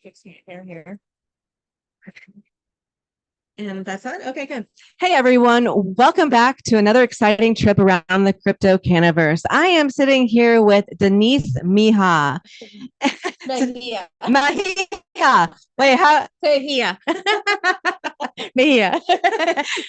Fix my hair here. And that's on. Okay, good. Hey, everyone. Welcome back to another exciting trip around the CryptoCannaVerse. I am sitting here with Denise Mija. Mejia. Mejia. Wait, how? Mejia. Mejia.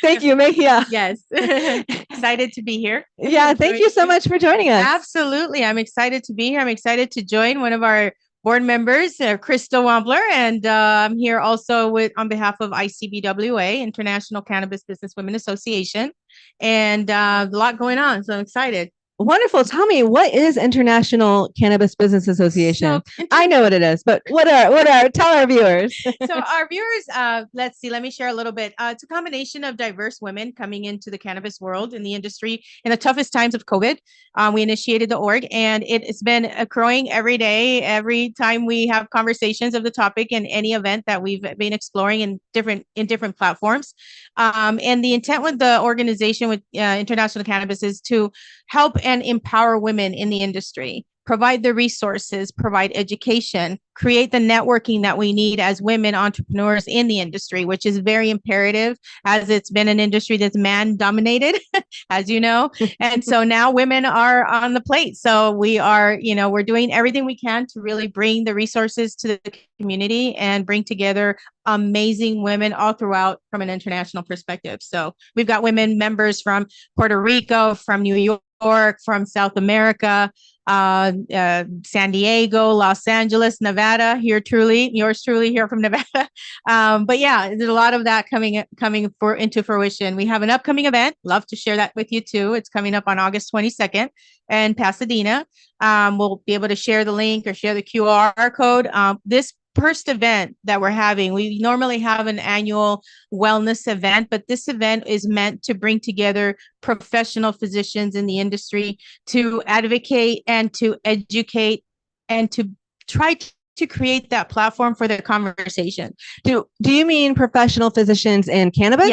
Thank you, Mejia. Yes. Excited to be here. Yeah, thank you so much for joining us. Absolutely. I'm excited to be here. I'm excited to join one of our board members, Crystal Wampler, and I'm here also on behalf of ICBWA, International Cannabis Business Women Association, and a lot going on. So I'm excited. Wonderful. Tell me, what is International Cannabis Business Association? So, I know what it is, but tell our viewers. so our viewers, let's see, let me share a little bit. It's a combination of diverse women coming into the cannabis world in the industry in the toughest times of COVID. We initiated the org, and it's been growing every day. Every time we have conversations of the topic in any event that we've been exploring in different platforms. And the intent with the organization with International Cannabis is to help and empower women in the industry, provide the resources, provide education, create the networking that we need as women entrepreneurs in the industry, which is very imperative, as it's been an industry that's man dominated, as you know. And so now women are on the plate. So we are, we're doing everything we can to really bring the resources to the community and bring together amazing women all throughout from an international perspective. So we've got women members from Puerto Rico, from New York, from South America, San Diego, Los Angeles, Nevada, yours truly here from Nevada. But yeah, there's a lot of that coming into fruition. We have an upcoming event. Love to share that with you too. It's coming up on August 22nd in Pasadena. We'll be able to share the link or share the QR code. This first event that we're having, we normally have an annual wellness event, but this event is meant to bring together professional physicians in the industry to advocate and to educate and to try to create that platform for the conversation. Do you mean professional physicians in cannabis?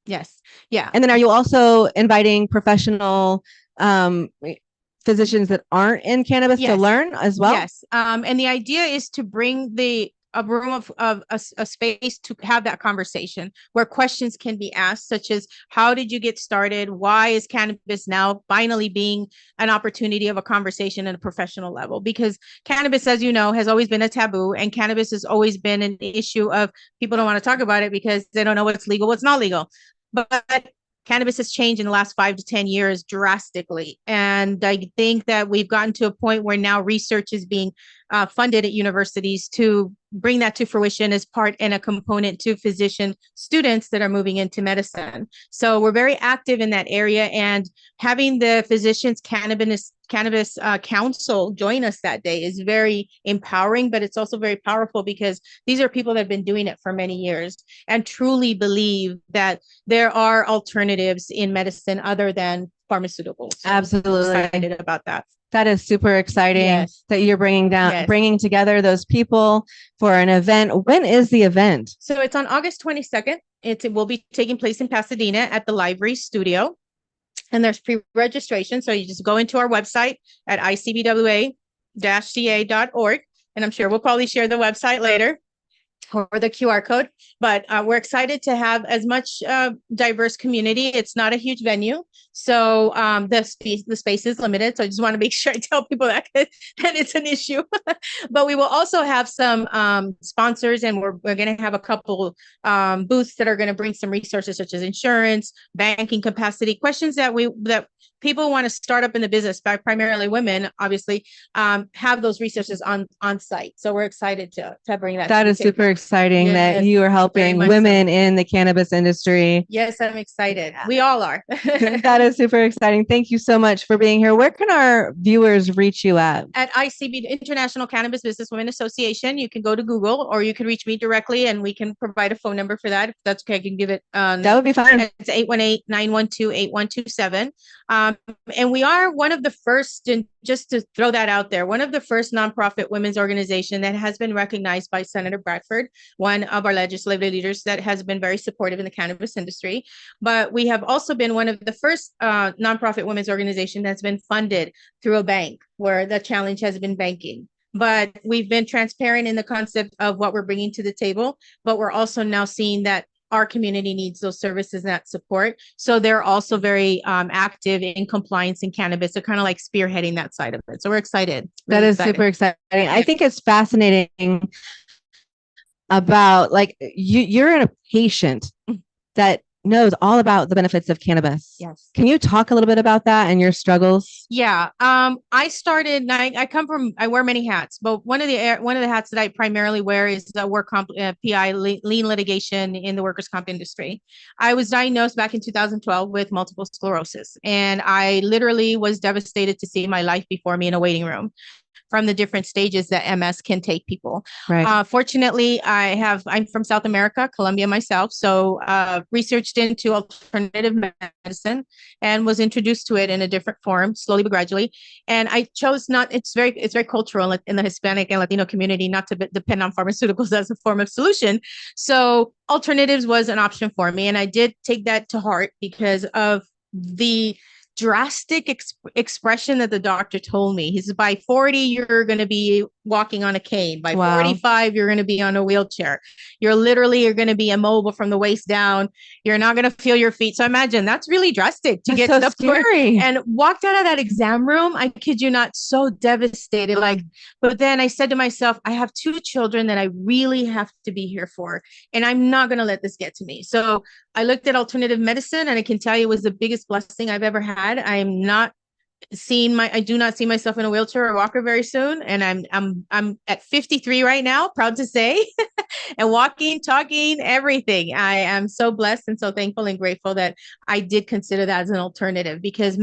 Yes. Yeah. And then are you also inviting professional physicians that aren't in cannabis to learn as well? Yes. And the idea is to bring a room of a space to have that conversation where questions can be asked, such as, how did you get started? Why is cannabis now finally being an opportunity of a conversation at a professional level? Because cannabis, as you know, has always been a taboo, and cannabis has always been an issue of people don't want to talk about it because they don't know what's legal, what's not legal. But cannabis has changed in the last 5 to 10 years drastically. And I think that we've gotten to a point where now research is being funded at universities to bring that to fruition as part and a component to physician students that are moving into medicine. So we're very active in that area, and having the Physicians Cannabis Council join us that day is very empowering, but it's also very powerful because these are people that have been doing it for many years and truly believe that there are alternatives in medicine other than pharmaceuticals. Absolutely. I'm excited about that. That is super exciting that you're bringing together those people for an event. When is the event? So it's on August 22nd. It will be taking place in Pasadena at the Library Studio. And there's pre-registration. So you just go into our website at icbwa-ca.org. And I'm sure we'll probably share the website later, or the QR code, but we're excited to have as much diverse community. It's not a huge venue, so the space is limited. So I just want to make sure I tell people that it's an issue. But we will also have some sponsors, and we're going to have a couple booths that are going to bring some resources such as insurance, banking capacity, questions that people want to start up in the business, by primarily women, obviously, have those resources on site. So we're excited to bring that. That is super exciting that you are helping women in the cannabis industry. Yes, I'm excited. We all are. That is super exciting. Thank you so much for being here. Where can our viewers reach you at? At ICB, International Cannabis Business Women Association. You can go to Google, or you can reach me directly, and we can provide a phone number for that. If that's okay, I can give it. That would be fine. It's 818-912-8127. And we are one of the first, and just to throw that out there, one of the first nonprofit women's organization that has been recognized by Senator Bradford, one of our legislative leaders that has been very supportive in the cannabis industry. But we have also been one of the first nonprofit women's organization that's been funded through a bank, where the challenge has been banking. but we've been transparent in the concept of what we're bringing to the table. But we're also now seeing that our community needs those services and that support. So they're also very active in compliance in cannabis. They're kind of like spearheading that side of it. So we're excited. That really is excited. super exciting. I think it's fascinating about like you're a patient that knows all about the benefits of cannabis. Yes. Can you talk a little bit about that and your struggles? Yeah. I started, I wear many hats, but one of the hats that I primarily wear is PI lien litigation in the workers' comp industry. I was diagnosed back in 2012 with multiple sclerosis, and I literally was devastated to see my life before me in a waiting room from the different stages that MS can take people. Right. Fortunately, I'm from South America, Colombia myself, so researched into alternative medicine and was introduced to it in a different form, slowly but gradually. And I chose it's very cultural in the Hispanic and Latino community not to depend on pharmaceuticals as a form of solution. So alternatives was an option for me. And I did take that to heart because of the drastic expression that the doctor told me. He said, by 40, you're going to be walking on a cane. By 45, you're going to be on a wheelchair. You're going to be immobile from the waist down. You're not going to feel your feet. So imagine that's really drastic to get so to the scary. And walked out of that exam room. I kid you not, so devastated. But then I said to myself, I have 2 children that I really have to be here for, and I'm not going to let this get to me. So I looked at alternative medicine, and I can tell you it was the biggest blessing I've ever had. I do not see myself in a wheelchair or walker very soon. And I'm at 53 right now, proud to say, and walking, talking, everything. I am so blessed and so thankful and grateful that I did consider that as an alternative, because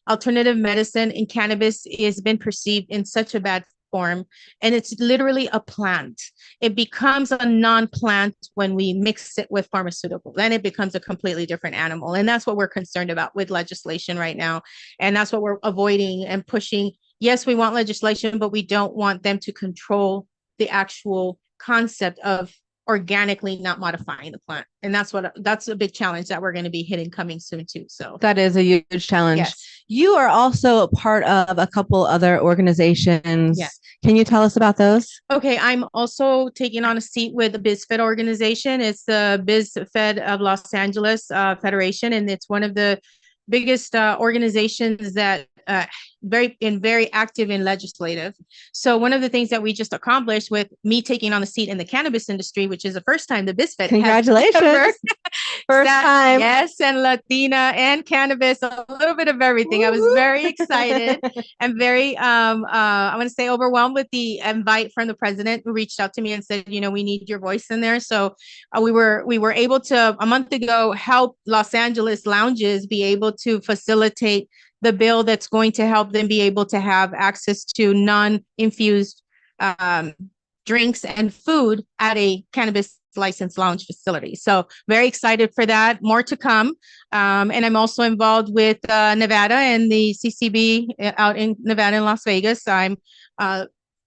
alternative medicine in cannabis has been perceived in such a bad form, and it's literally a plant. It becomes a non-plant when we mix it with pharmaceuticals. Then it becomes a completely different animal, and that's what we're concerned about with legislation right now, and that's what we're avoiding and pushing. Yes, we want legislation, but we don't want them to control the actual concept of organically not modifying the plant, and that's a big challenge that we're going to be hitting coming soon too. So that is a huge challenge. Yes. You are also part of a couple other organizations. Yes. Can you tell us about those? Okay, I'm also taking on a seat with the BizFed organization. It's the BizFed of Los Angeles Federation, and it's one of the biggest organizations that very active in legislative. So one of the things that we just accomplished with me taking on the seat in the cannabis industry, which is the first time the BizFed Congratulations. First time. Yes, and Latina and cannabis, a little bit of everything. I was very excited and very I want to say overwhelmed with the invite from the president, who reached out to me and said, we need your voice in there. So we were able to a month ago help Los Angeles lounges be able to facilitate the bill that's going to help them be able to have access to non-infused drinks and food at a cannabis licensed lounge facility. So very excited for that. More to come. And I'm also involved with Nevada and the CCB out in Nevada and Las Vegas. I'm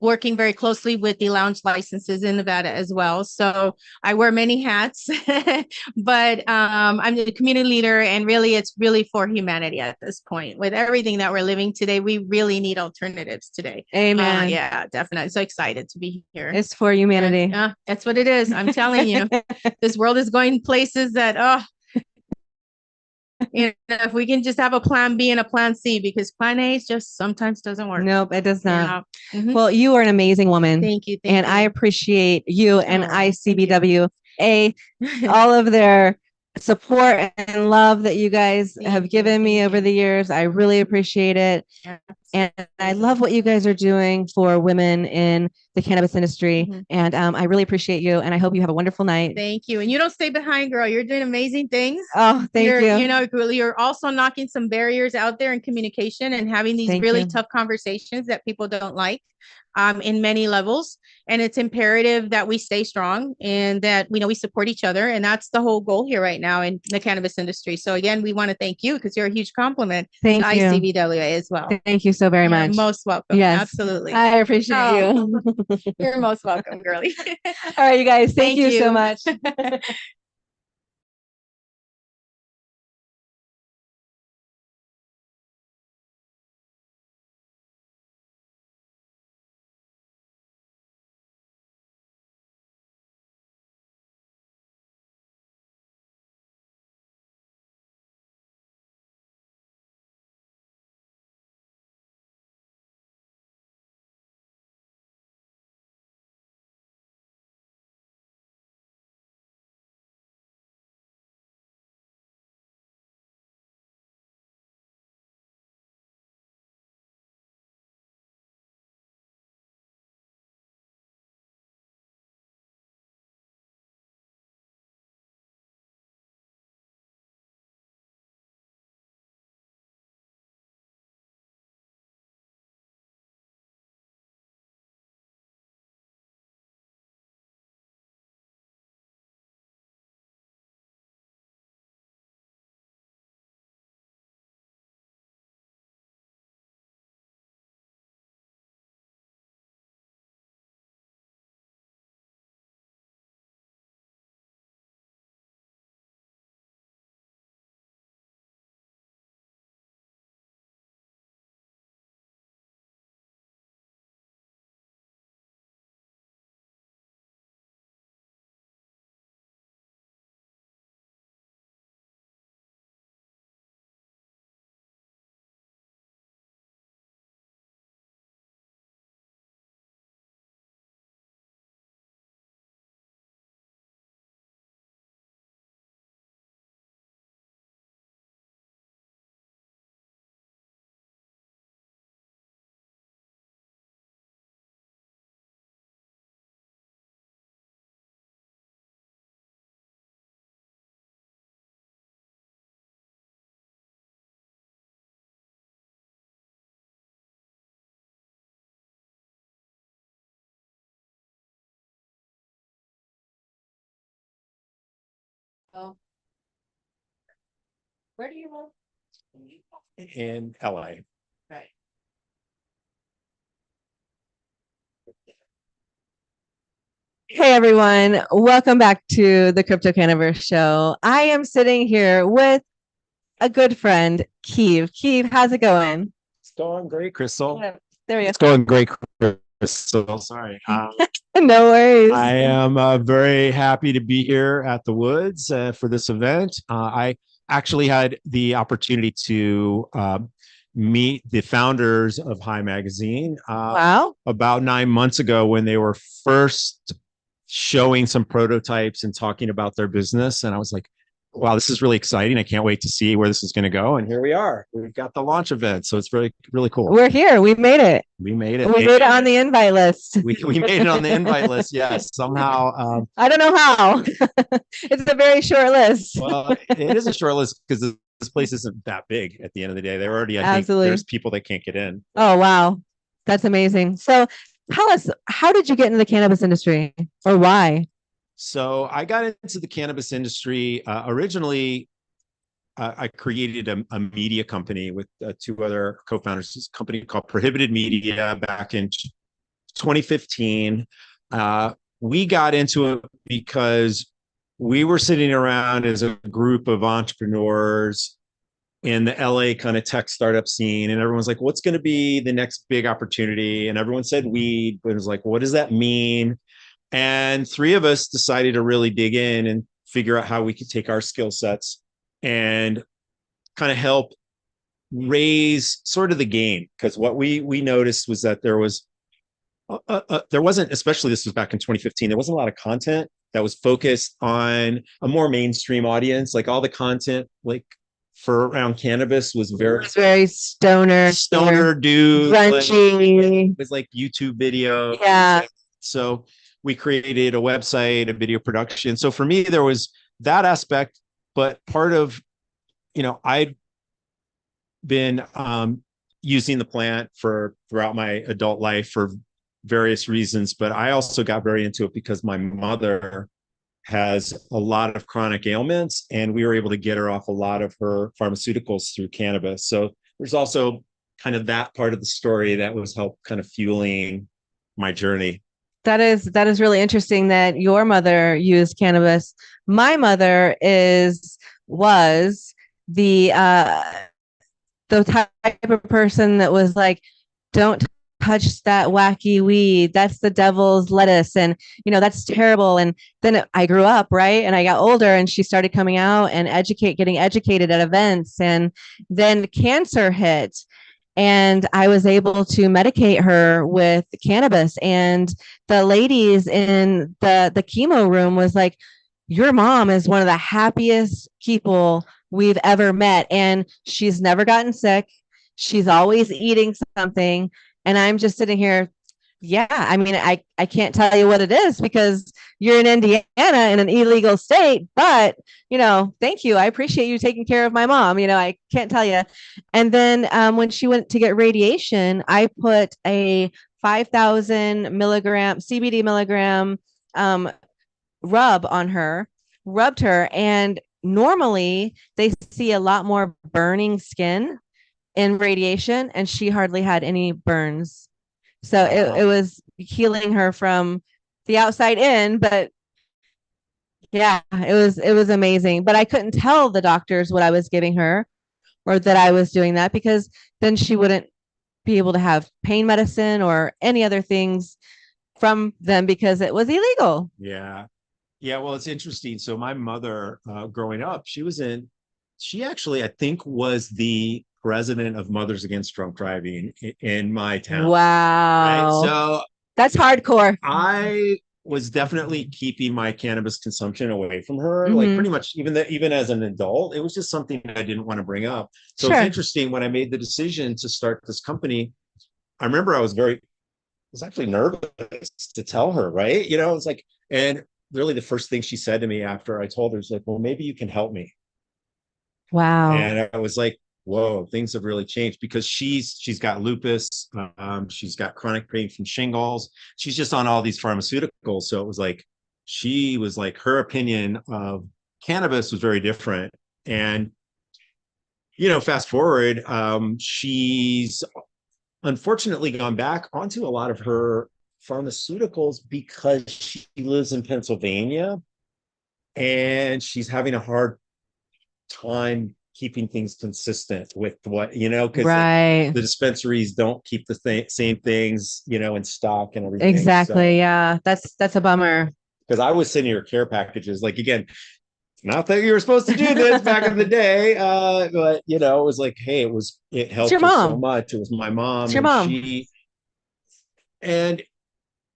working very closely with the lounge licenses in Nevada as well. So I wear many hats, but I'm the community leader, and really it's really for humanity at this point. With everything that we're living today, we really need alternatives today. Amen. Yeah, definitely. So excited to be here. It's for humanity. That's what it is. I'm telling you, this world is going places that, if we can just have a plan B and a plan C, because plan A just sometimes doesn't work. Nope, it does not. Mhm. Well, you are an amazing woman. Thank you. And I appreciate you and thank ICBWA, all of their support and love that you guys have given me over the years. I really appreciate it. Yes. And I love what you guys are doing for women in the cannabis industry. Mhm. And I really appreciate you. And I hope you have a wonderful night. Thank you. And you don't stay behind, girl. You're doing amazing things. Oh, thank you. You're also knocking some barriers out there in communication and having these really tough conversations that people don't like in many levels. And it's imperative that we stay strong and that we support each other. And that's the whole goal here right now in the cannabis industry. So again, we want to thank you because you're a huge compliment to ICBWA as well. Thank you so very much. You're most welcome. Yes, absolutely. I appreciate you. You're most welcome, girlie. All right, you guys. Thank you so much. Oh. Where do you live? in LA. Right. Hey everyone, welcome back to the CryptoCannaVerse show. I am sitting here with a good friend, Keeve. Keeve, how's it going? It's going great, Crystal. There we It's going great, Crystal. Sorry. go. No worries. I am very happy to be here at the Woods for this event. I actually had the opportunity to meet the founders of Hii Magazine Wow. about 9 months ago when they were first showing some prototypes and talking about their business. And I was like, wow, this is really exciting. I can't wait to see where this is going to go. And here we are. We've got the launch event. So it's really, really cool. We're here. We made it. We made it. We made it on the invite list. We made it on the invite list. Yes. Somehow. I don't know how. It's a very short list. Well, it is a short list because this place isn't that big at the end of the day. They're already, I think Absolutely. there's people that can't get in. Oh, wow. That's amazing. So tell us, how did you get into the cannabis industry or why? So I got into the cannabis industry originally. I created a media company with two other co-founders. This company called Prohibited Media back in 2015. We got into it because we were sitting around as a group of entrepreneurs in the LA kind of tech startup scene, and everyone's like, "What's going to be the next big opportunity?" And everyone said weed, but it was like, "What does that mean?" And three of us decided to really dig in and figure out how we could take our skill sets and kind of help raise sort of the game. Because what we noticed was that there wasn't, especially this was back in 2015, there wasn't a lot of content that was focused on a more mainstream audience. Like all the content, like for around cannabis was Very stoner, dude, grungy. it was like YouTube video. Yeah. So we created a website, a video production. So for me, there was that aspect, but part of, I'd been using the plant throughout my adult life for various reasons, but I also got very into it because my mother has a lot of chronic ailments and we were able to get her off a lot of her pharmaceuticals through cannabis. So there's also kind of that part of the story that was help kind of fueling my journey. That is really interesting that your mother used cannabis. My mother was the type of person that was like, don't touch that wacky weed. That's the devil's lettuce. And, that's terrible. And then I grew up, right? And I got older and she started coming out and getting educated at events. And then cancer hit. And I was able to medicate her with cannabis. And the ladies in the chemo room was like, your mom is one of the happiest people we've ever met. And she's never gotten sick. She's always eating something. And I'm just sitting here. Yeah, I mean, I can't tell you what it is because you're in Indiana in an illegal state, but, thank you. I appreciate you taking care of my mom. I can't tell you. And then when she went to get radiation, I put a 5,000 milligram CBD milligram rub on her, rubbed her. And normally they see a lot more burning skin in radiation, and she hardly had any burns. So it was healing her from the outside in, but yeah, it was amazing. But I couldn't tell the doctors what I was giving her or that I was doing that because then she wouldn't be able to have pain medicine or any other things from them because it was illegal. Yeah. Yeah. Well, it's interesting. So my mother, growing up, she actually, I think, was the president of Mothers Against Drunk Driving in my town. Wow. Right? So that's hardcore. I was definitely keeping my cannabis consumption away from her. Like pretty much even as an adult, it was just something I didn't want to bring up. So It's interesting when I made the decision to start this company. I remember I was actually nervous to tell her, right? It's like, and really the first thing she said to me after I told her is like, well, maybe you can help me. Wow. And I was like, whoa, things have really changed because she's got lupus. She's got chronic pain from shingles. She's just on all these pharmaceuticals. So it was like, her opinion of cannabis was very different. And, fast forward, she's unfortunately gone back onto a lot of her pharmaceuticals because she lives in Pennsylvania and she's having a hard time keeping things consistent with what, because Right. the dispensaries don't keep the same things, in stock and everything. Exactly. Yeah. That's a bummer. Because I was sending her care packages, like, again, not that you were supposed to do this back in the day, but it was like, hey, it helped your her so mom. much. It was my mom. It's your and mom. And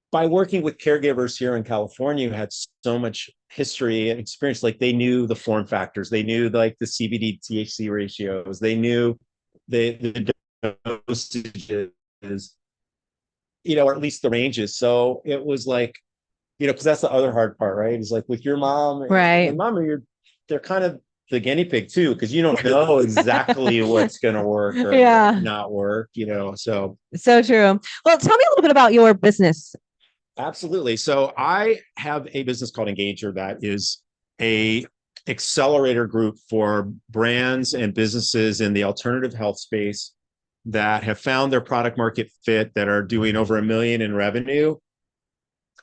by working with caregivers here in California who had so much history and experience, like they knew the form factors, they knew like the CBD THC ratios, they knew the dosages, or at least the ranges. So it was like, because that's the other hard part, right? It's like with your mom, Right. and mom, they're kind of the guinea pig too, because you don't know exactly what's going to work or Yeah. not work, so. So true. Well, tell me a little bit about your business. Absolutely. So I have a business called Engager that is a accelerator group for brands and businesses in the alternative health space that have found their product market fit, that are doing over $1 million in revenue.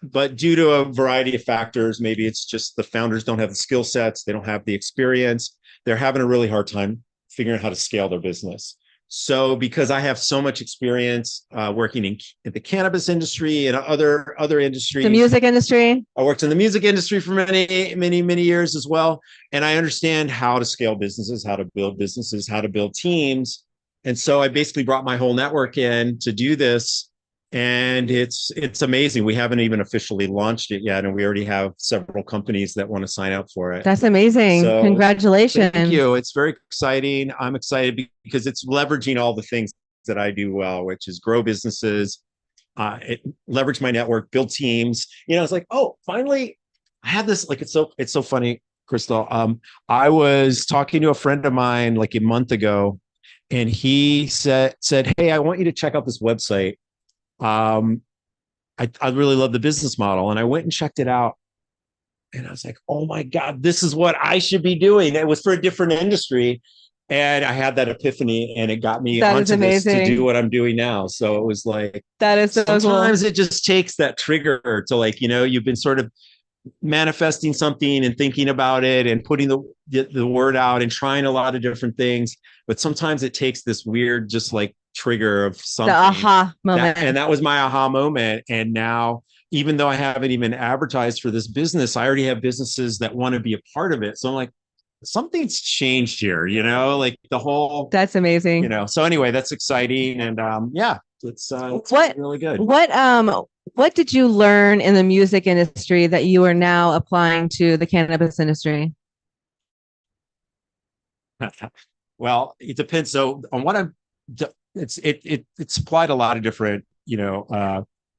But due to a variety of factors, maybe it's just the founders don't have the skill sets, they don't have the experience, they're having a really hard time figuring out how to scale their business. So because I have so much experience working in the cannabis industry and other industries, The music industry. I worked in the music industry for many years as well. And I understand how to scale businesses, how to build teams. And so I basically brought my whole network in to do this. And it's amazing. We haven't even officially launched it yet. And we already have several companies that want to sign up for it. That's amazing. So, congratulations. Thank you. It's very exciting. I'm excited because it's leveraging all the things that I do well, which is grow businesses, leverage my network, build teams. It's like, oh, finally, I had this. Like, it's so funny, Crystal. I was talking to a friend of mine like a month ago, and he said, "Hey, I want you to check out this website. I really love the business model," and I went and checked it out. And I was like, oh my God, this is what I should be doing. It was for a different industry. And I had that epiphany, and it got me onto this to do what I'm doing now. So it was like, that is so sometimes cool. it just takes that trigger to, like, you've been sort of manifesting something and thinking about it and putting the word out and trying a lot of different things. But sometimes it takes this weird, just like trigger of something. The aha moment. And that was my aha moment. And now, even though I haven't even advertised for this business, I already have businesses that want to be a part of it. So I'm like, something's changed here, like the whole. That's amazing. So anyway, that's exciting. And yeah, it's really good. What did you learn in the music industry that you are now applying to the cannabis industry? Well, it depends. So on what it's applied a lot of different,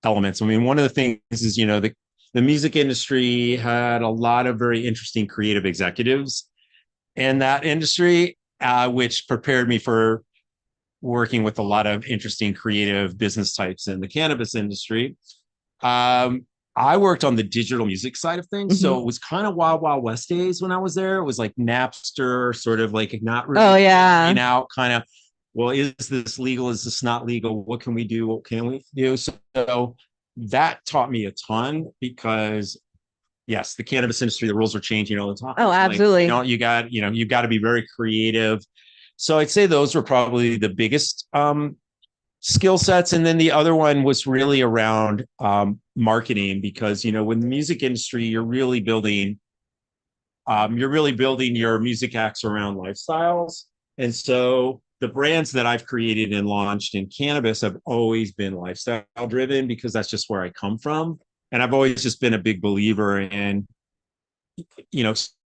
elements. I mean, one of the things is, the music industry had a lot of very interesting creative executives in that industry, which prepared me for working with a lot of interesting creative business types in the cannabis industry. I worked on the digital music side of things. So it was kind of Wild West days when I was there. It was like Napster, sort of like not really out kind of, well, is this legal? Is this not legal? What can we do? What can we do? So that taught me a ton because, yes, the cannabis industry, the rules are changing all the time. Oh, absolutely. Like, you got to be very creative. So I'd say those were probably the biggest skill sets. And then the other one was really around marketing, because, when the music industry, you're really building your music acts around lifestyles. And so the brands that I've created and launched in cannabis have always been lifestyle driven, because that's just where I come from. And I've always just been a big believer in,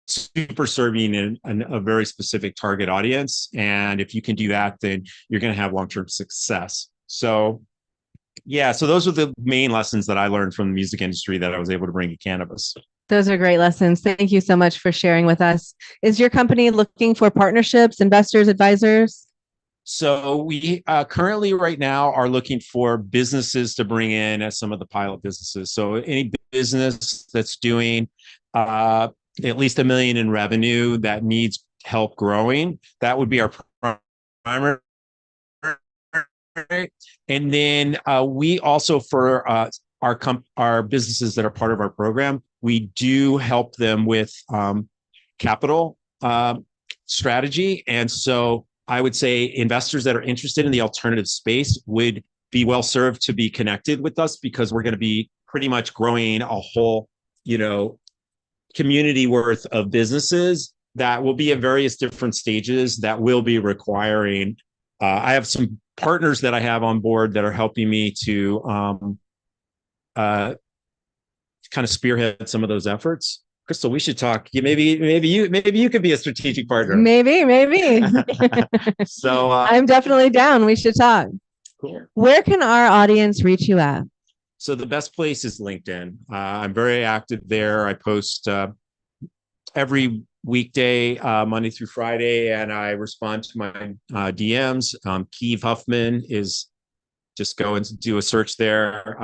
super serving a very specific target audience. And if you can do that, then you're going to have long-term success. So yeah, so those are the main lessons that I learned from the music industry that I was able to bring to cannabis. Those are great lessons. Thank you so much for sharing with us. Is your company looking for partnerships, investors, advisors? So we currently right now are looking for businesses to bring in as some of the pilot businesses. So any business that's doing at least $1 million in revenue that needs help growing. That would be our primary. And then we also, for our businesses that are part of our program, we do help them with capital strategy. And so I would say investors that are interested in the alternative space would be well served to be connected with us, because we're going to be pretty much growing a whole, community worth of businesses that will be at various different stages that will be requiring. I have some partners that I have on board that are helping me to kind of spearhead some of those efforts. Crystal, we should talk. Maybe you could be a strategic partner. Maybe. So I'm definitely down. We should talk. Cool. Where can our audience reach you at? So the best place is LinkedIn. I'm very active there. I post every weekday, Monday through Friday, and I respond to my DMs. Keeve Huffman is, just go and do a search there.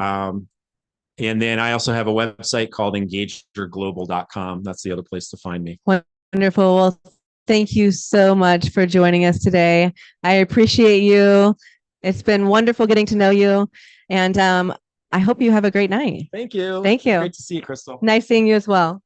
And then I also have a website called engagerglobal.com. That's the other place to find me. Wonderful. Well, thank you so much for joining us today. I appreciate you. It's been wonderful getting to know you. And I hope you have a great night. Thank you. Thank you. Great to see you, Crystal. Nice seeing you as well.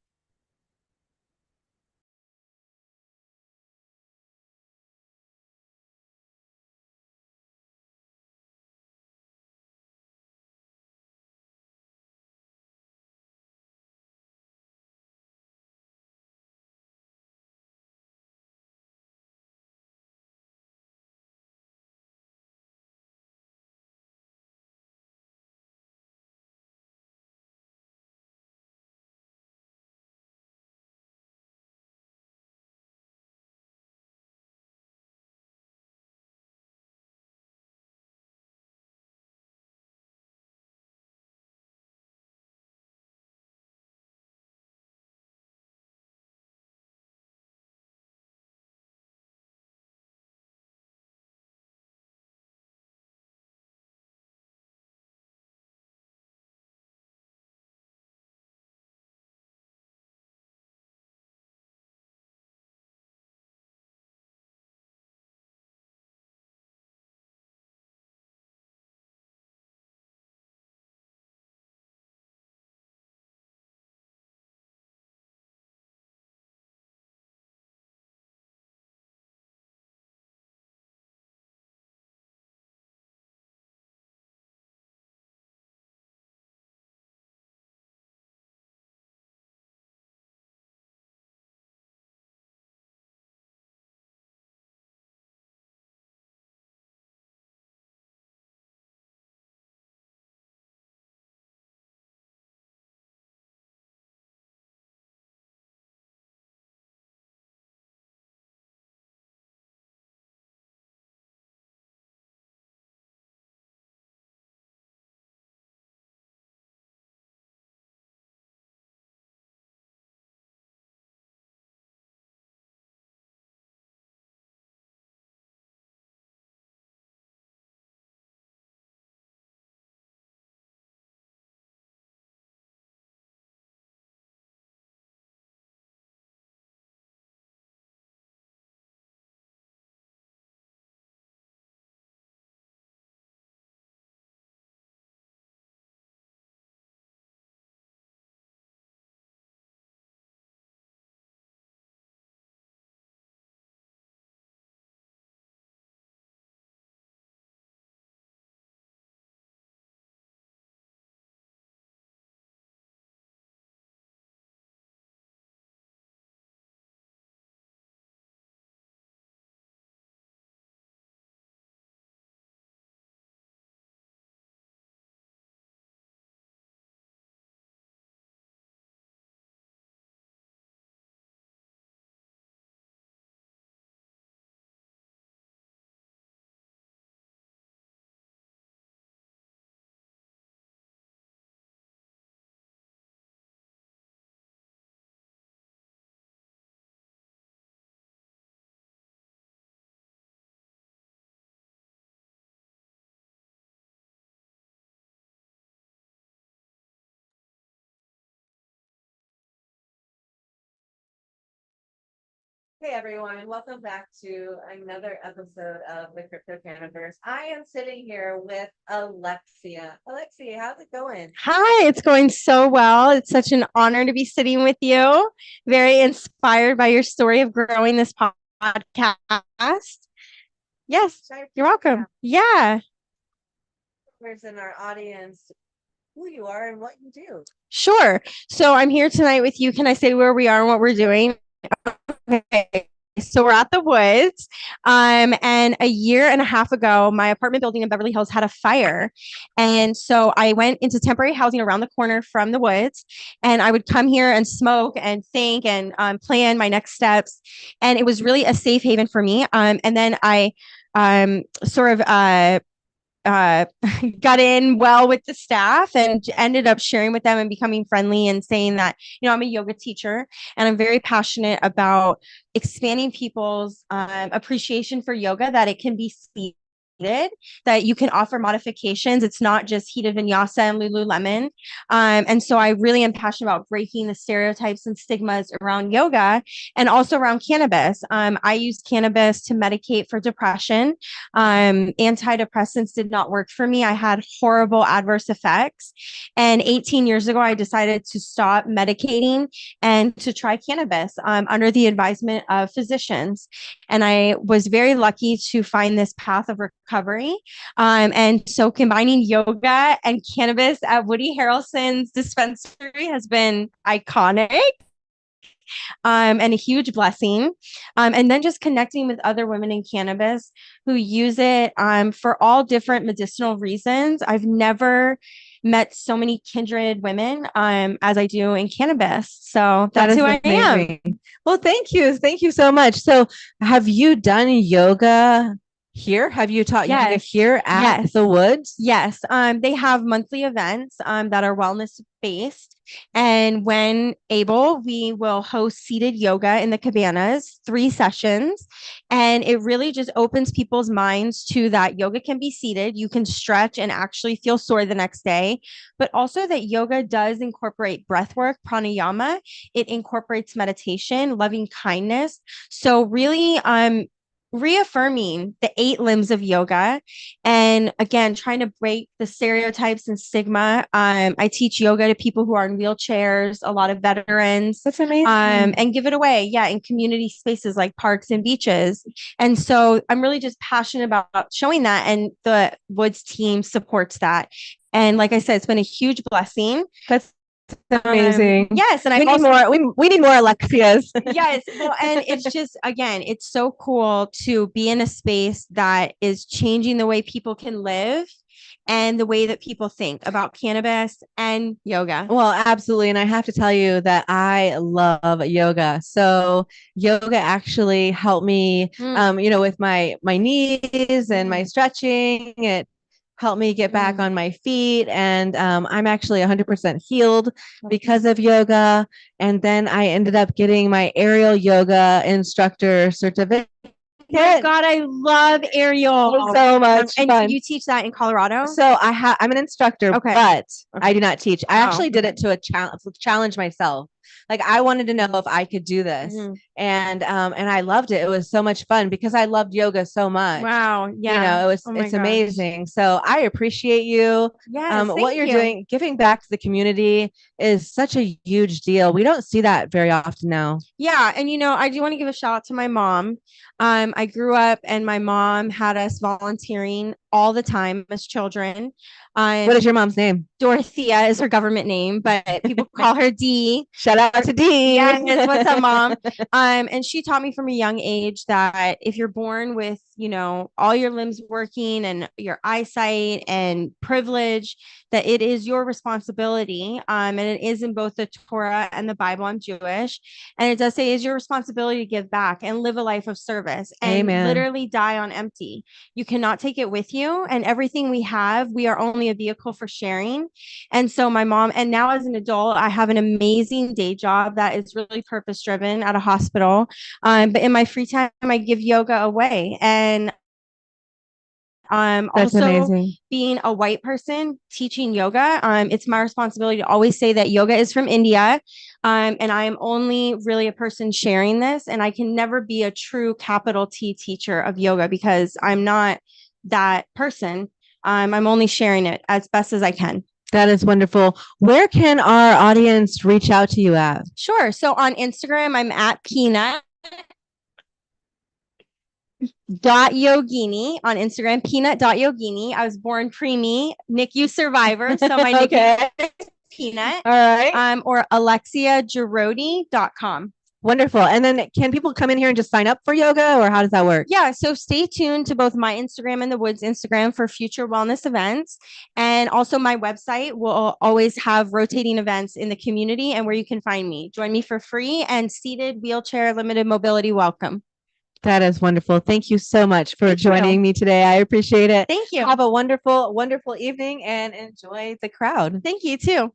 Hey everyone, welcome back to another episode of the CryptoCannaVerse. I am sitting here with Alexia. Alexia, how's it going? Hi, it's going so well. It's such an honor to be sitting with you. Very inspired by your story of growing this podcast. Yes, you're welcome. Yeah, Where's in our audience who you are and what you do? sure. So I'm here tonight with you. Can I say where we are and what we're doing? Okay. So we're at the Woods. And a year and a half ago, my apartment building in Beverly Hills had a fire. And so I went into temporary housing around the corner from the Woods, and I would come here and smoke and think and plan my next steps. And it was really a safe haven for me. And then I sort of got in well with the staff and ended up sharing with them and becoming friendly and saying that, I'm a yoga teacher and I'm very passionate about expanding people's appreciation for yoga, that it can be seated, that you can offer modifications. It's not just heated vinyasa and Lululemon. And so I really am passionate about breaking the stereotypes and stigmas around yoga and also around cannabis. I use cannabis to medicate for depression. Antidepressants did not work for me. I had horrible adverse effects. And 18 years ago, I decided to stop medicating and to try cannabis under the advisement of physicians. And I was very lucky to find this path of recovery. And so combining yoga and cannabis at Woody Harrelson's dispensary has been iconic. And a huge blessing. And then just connecting with other women in cannabis who use it for all different medicinal reasons. I've never met so many kindred women as I do in cannabis. So that's who I am. Well, thank you. Thank you so much. So have you done yoga here? Have you taught yoga here at the Woods? Yes. They have monthly events that are wellness based. And when able, we will host seated yoga in the cabanas, 3 sessions. And it really just opens people's minds to that yoga can be seated. You can stretch and actually feel sore the next day, but also that yoga does incorporate breath work, pranayama. It incorporates meditation, loving kindness. So really, reaffirming the 8 limbs of yoga, and again trying to break the stereotypes and stigma. I teach yoga to people who are in wheelchairs, a lot of veterans. That's amazing. And give it away in community spaces like parks and beaches. And so I'm really just passionate about showing that, and the Woods team supports that. And like I said, it's been a huge blessing. That's amazing. Yes, and we need more. We need more Alexias. Yes, well, and it's just, again, it's so cool to be in a space that is changing the way people can live and the way that people think about cannabis and yoga. Well, absolutely. And I have to tell you that I love yoga. So yoga actually helped me, with my knees and my stretching. It helped me get back on my feet. And I'm actually 100% healed because of yoga. And then I ended up getting my aerial yoga instructor certificate. Oh God, I love aerial so much and fun. You teach that in Colorado? So I'm an instructor, but I do not teach. I actually did it to challenge myself. Like I wanted to know if I could do this, and I loved it. It was so much fun because I loved yoga so much. Wow, yeah, it's amazing. So I appreciate you. What you're doing, giving back to the community is such a huge deal. We don't see that very often now. Yeah, and I do want to give a shout out to my mom. I grew up and my mom had us volunteering all the time as children. What is your mom's name? Dorothea is her government name, but people call her D. Shout out to D. Yes, what's up, Mom? And she taught me from a young age that if you're born with, all your limbs working and your eyesight and privilege, that it is your responsibility. And it is in both the Torah and the Bible. I'm Jewish. And it does say it's your responsibility to give back and live a life of service and literally die on empty. You cannot take it with you. And everything we have, we are only a vehicle for sharing. And so my mom, and now as an adult, I have an amazing day job that is really purpose driven at a hospital. But in my free time, I give yoga away. And That's Also, amazing. being a white person teaching yoga, it's my responsibility to always say that yoga is from India. And I'm only really a person sharing this, and I can never be a true capital T teacher of yoga because I'm not that person. I'm only sharing it as best as I can. That is wonderful. Where can our audience reach out to you at? Sure. So on Instagram, I'm at peanut.yogini on Instagram, peanut.yogini. I was born preemie, NICU survivor. So my Okay. nickname is Peanut. All right. Or alexiagerodi.com. Wonderful. And then can people come in here and just sign up for yoga, or how does that work? Yeah, so stay tuned to both my Instagram and the Woods Instagram for future wellness events. And also my website will always have rotating events in the community and where you can find me. Join me for free and seated wheelchair limited mobility welcome. That is wonderful. Thank you so much for Thank you. joining me today. I appreciate it. Thank you. Have a wonderful, wonderful evening and enjoy the crowd. Thank you too.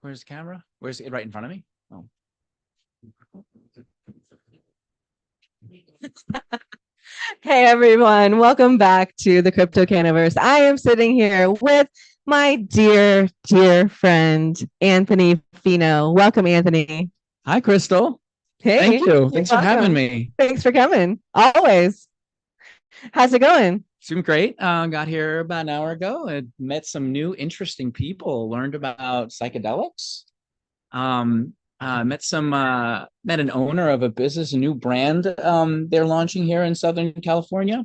Where's the camera? Where's it? Right in front of me? Oh. Hey everyone, welcome back to the CryptoCannaVerse. I am sitting here with my dear, dear friend, Anthony Fino. Welcome, Anthony. Hi, Crystal. Hey. Thank you. Thanks for having Welcome. me. Thanks for coming. Always. How's it going? It's been great. Got here about an hour ago and met some new interesting people, learned about psychedelics. Met an owner of a business, a new brand they're launching here in Southern California.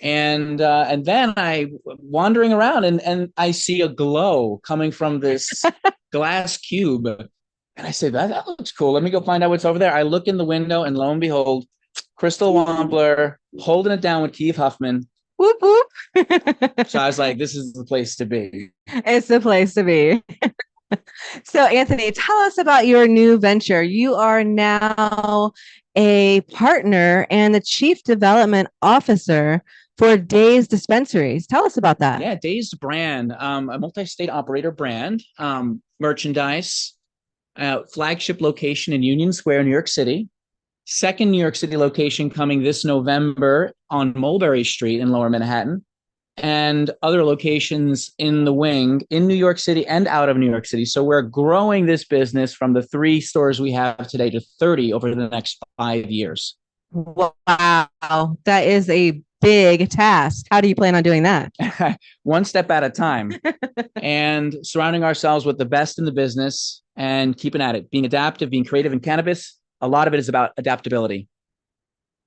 And then I wandering around and I see a glow coming from this glass cube. And I say, that looks cool. Let me go find out what's over there. I look in the window and lo and behold, Crystal Wampler holding it down with Keith Huffman. Whoop, whoop. So I was like, this is the place to be. It's the place to be. So, Anthony, tell us about your new venture. You are now a partner and the chief development officer for Days Dispensaries. Tell us about that. Yeah, Days brand, a multi-state operator brand, merchandise, flagship location in Union Square, New York City. Second New York City location coming this November on Mulberry Street in Lower Manhattan, and other locations in the wing in New York City and out of New York City. So we're growing this business from the 3 stores we have today to 30 over the next 5 years. Wow, that is a big task. How do you plan on doing that? One step at a time, and surrounding ourselves with the best in the business and keeping at it, being adaptive, being creative in cannabis. A lot of it is about adaptability.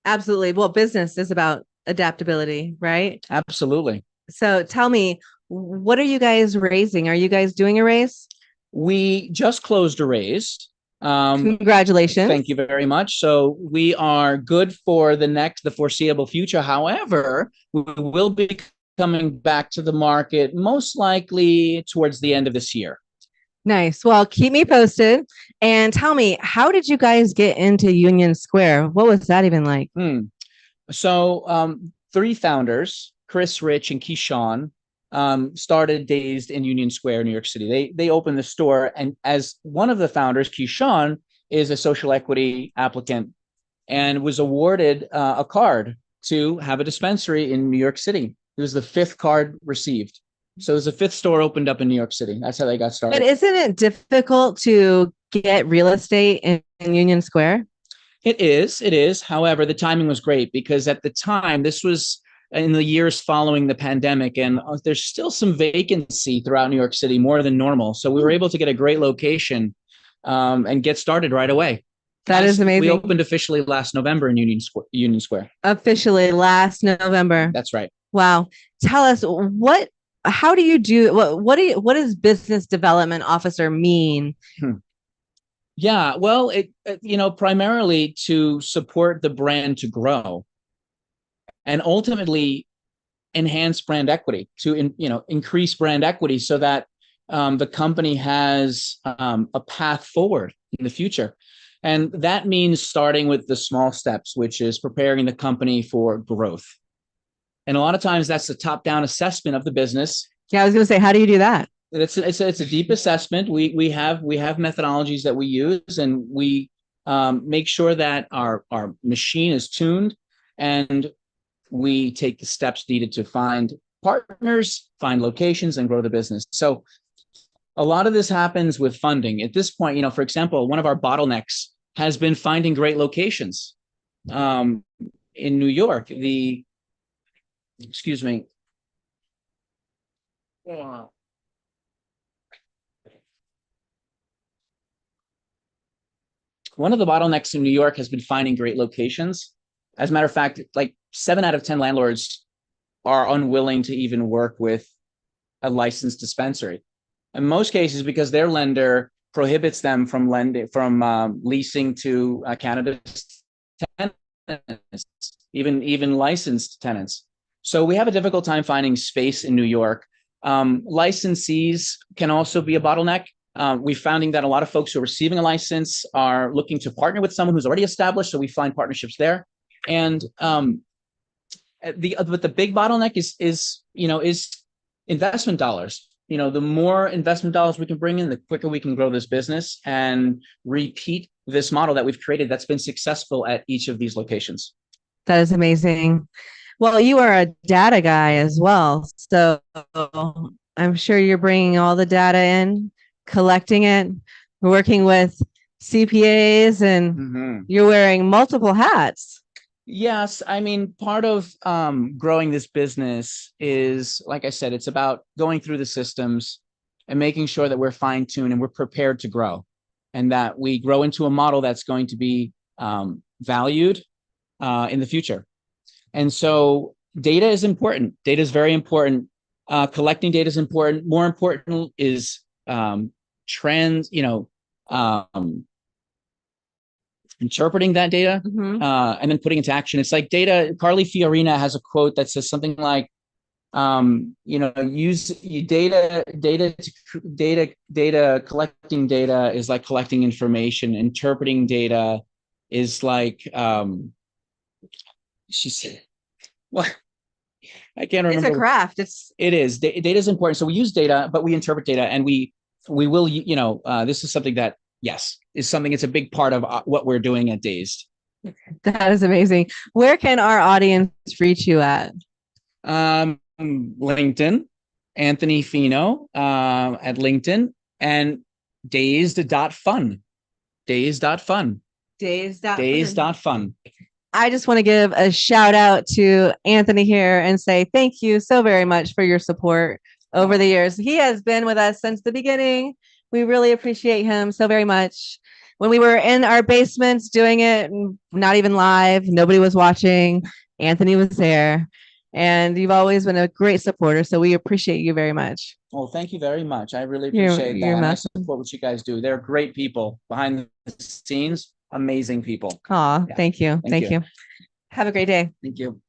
Absolutely. Well, business is about adaptability, right? Absolutely. So tell me, what are you guys raising? Are you guys doing a raise? We just closed a raise. Congratulations. Thank you very much. So we are good for the foreseeable future. However, we will be coming back to the market most likely towards the end of this year. Nice. Well, keep me posted and tell me, how did you guys get into Union Square? What was that even like? So three founders, Chris, Rich, and Keyshawn, started Dazed in Union Square, New York City. They opened the store, and as one of the founders, Keyshawn is a social equity applicant and was awarded a card to have a dispensary in New York City. It was the fifth card received. So there's a fifth store opened up in New York City. That's how they got started. But isn't it difficult to get real estate in Union Square? It is. However, the timing was great because at the time, this was in the years following the pandemic, and there's still some vacancy throughout New York City, more than normal. So we were able to get a great location and get started right away. That is amazing. We opened officially last November in Union Square. Officially last November. That's right. Wow. Tell us how do you do what does business development officer mean? Yeah, well, it primarily to support the brand to grow and ultimately enhance brand equity, to increase brand equity so that the company has a path forward in the future. And that means starting with the small steps, which is preparing the company for growth. And a lot of times that's the top-down assessment of the business. Yeah, I was going to say, how do you do that? It's a deep assessment. We have methodologies that we use, and we make sure that our machine is tuned, and we take the steps needed to find partners, find locations, and grow the business. So a lot of this happens with funding. At this point, for example, one of our bottlenecks has been finding great locations. In New York, excuse me. One of the bottlenecks in New York has been finding great locations. As a matter of fact, like 7 out of 10 landlords are unwilling to even work with a licensed dispensary. In most cases, because their lender prohibits them from leasing to cannabis tenants, even licensed tenants. So we have a difficult time finding space in New York. Licensees can also be a bottleneck. We're finding that a lot of folks who are receiving a license are looking to partner with someone who's already established, so we find partnerships there. And but the big bottleneck is investment dollars. The more investment dollars we can bring in, the quicker we can grow this business and repeat this model that we've created that's been successful at each of these locations. That is amazing. Well, you are a data guy as well. So I'm sure you're bringing all the data in, collecting it, working with CPAs, and you're wearing multiple hats. Yes. I mean, part of growing this business is, like I said, it's about going through the systems and making sure that we're fine-tuned and we're prepared to grow, and that we grow into a model that's going to be valued in the future. And so data is important. Data is very important. Collecting data is important. More important is trends, interpreting that data and then putting it into action. It's like data. Carly Fiorina has a quote that says something like, use data, collecting data is like collecting information. Interpreting data is like, she said, what? I can't remember. It's a craft. It is. Data is important. So we use data, but we interpret data, and we will, this is something that, yes, is something. It's a big part of what we're doing at Dazed. That is amazing. Where can our audience reach you at? LinkedIn, Anthony Fino at LinkedIn, and dazed.fun. Dazed.fun. Dazed.fun. Dazed.fun. I just want to give a shout out to Anthony here and say thank you so very much for your support over the years. He has been with us since the beginning. We really appreciate him so very much. When we were in our basements doing it, not even live, nobody was watching. Anthony was there, and you've always been a great supporter. So we appreciate you very much. Well, thank you very much. I really You're- appreciate you're that. And I welcome. support what you guys do. They're great people behind the scenes, amazing people. Aw, Yeah. thank you. Thank Thank you. you. Have a great day. Thank you.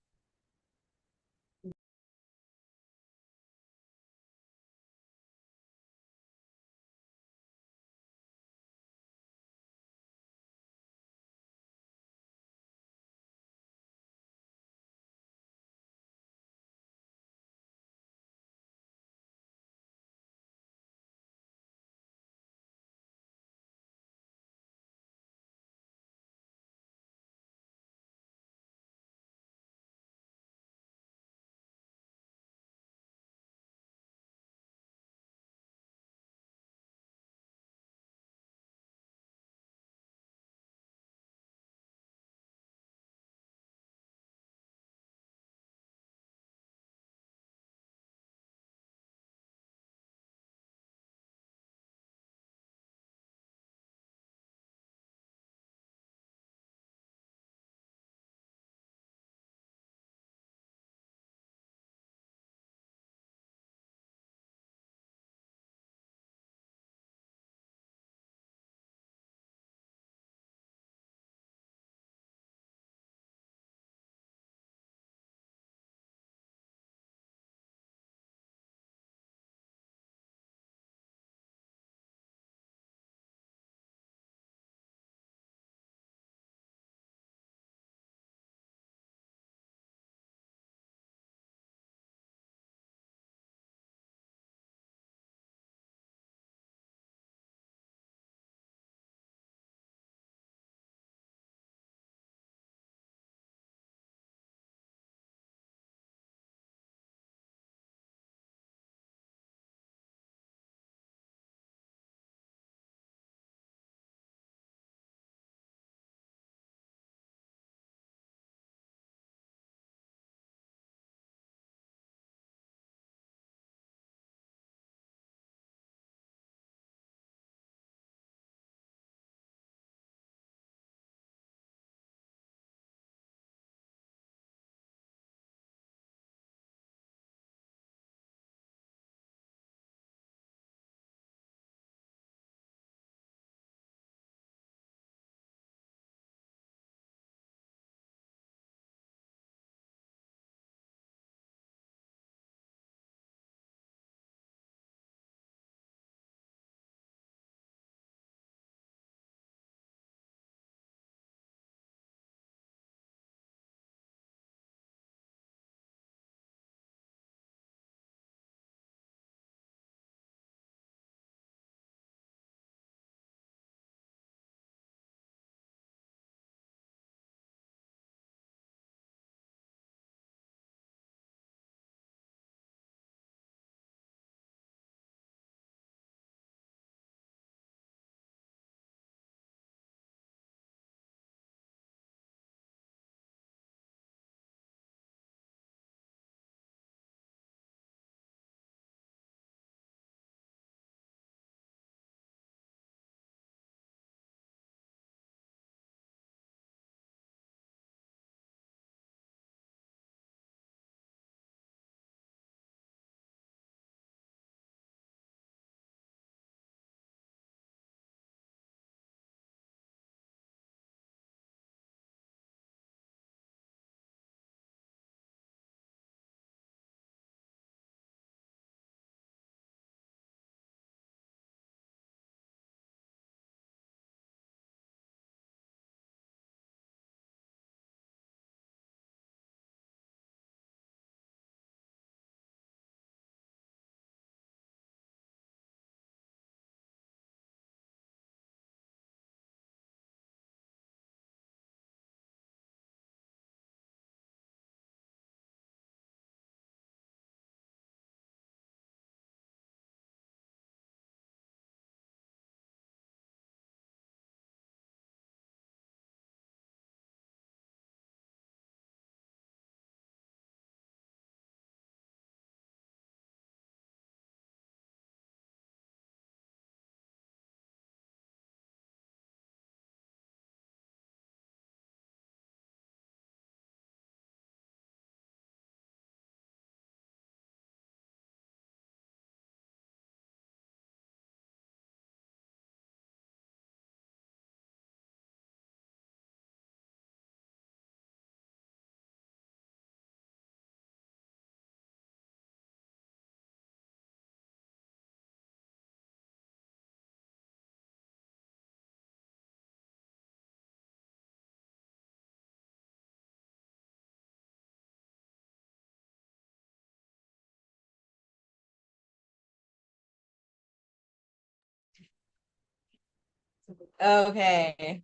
Okay.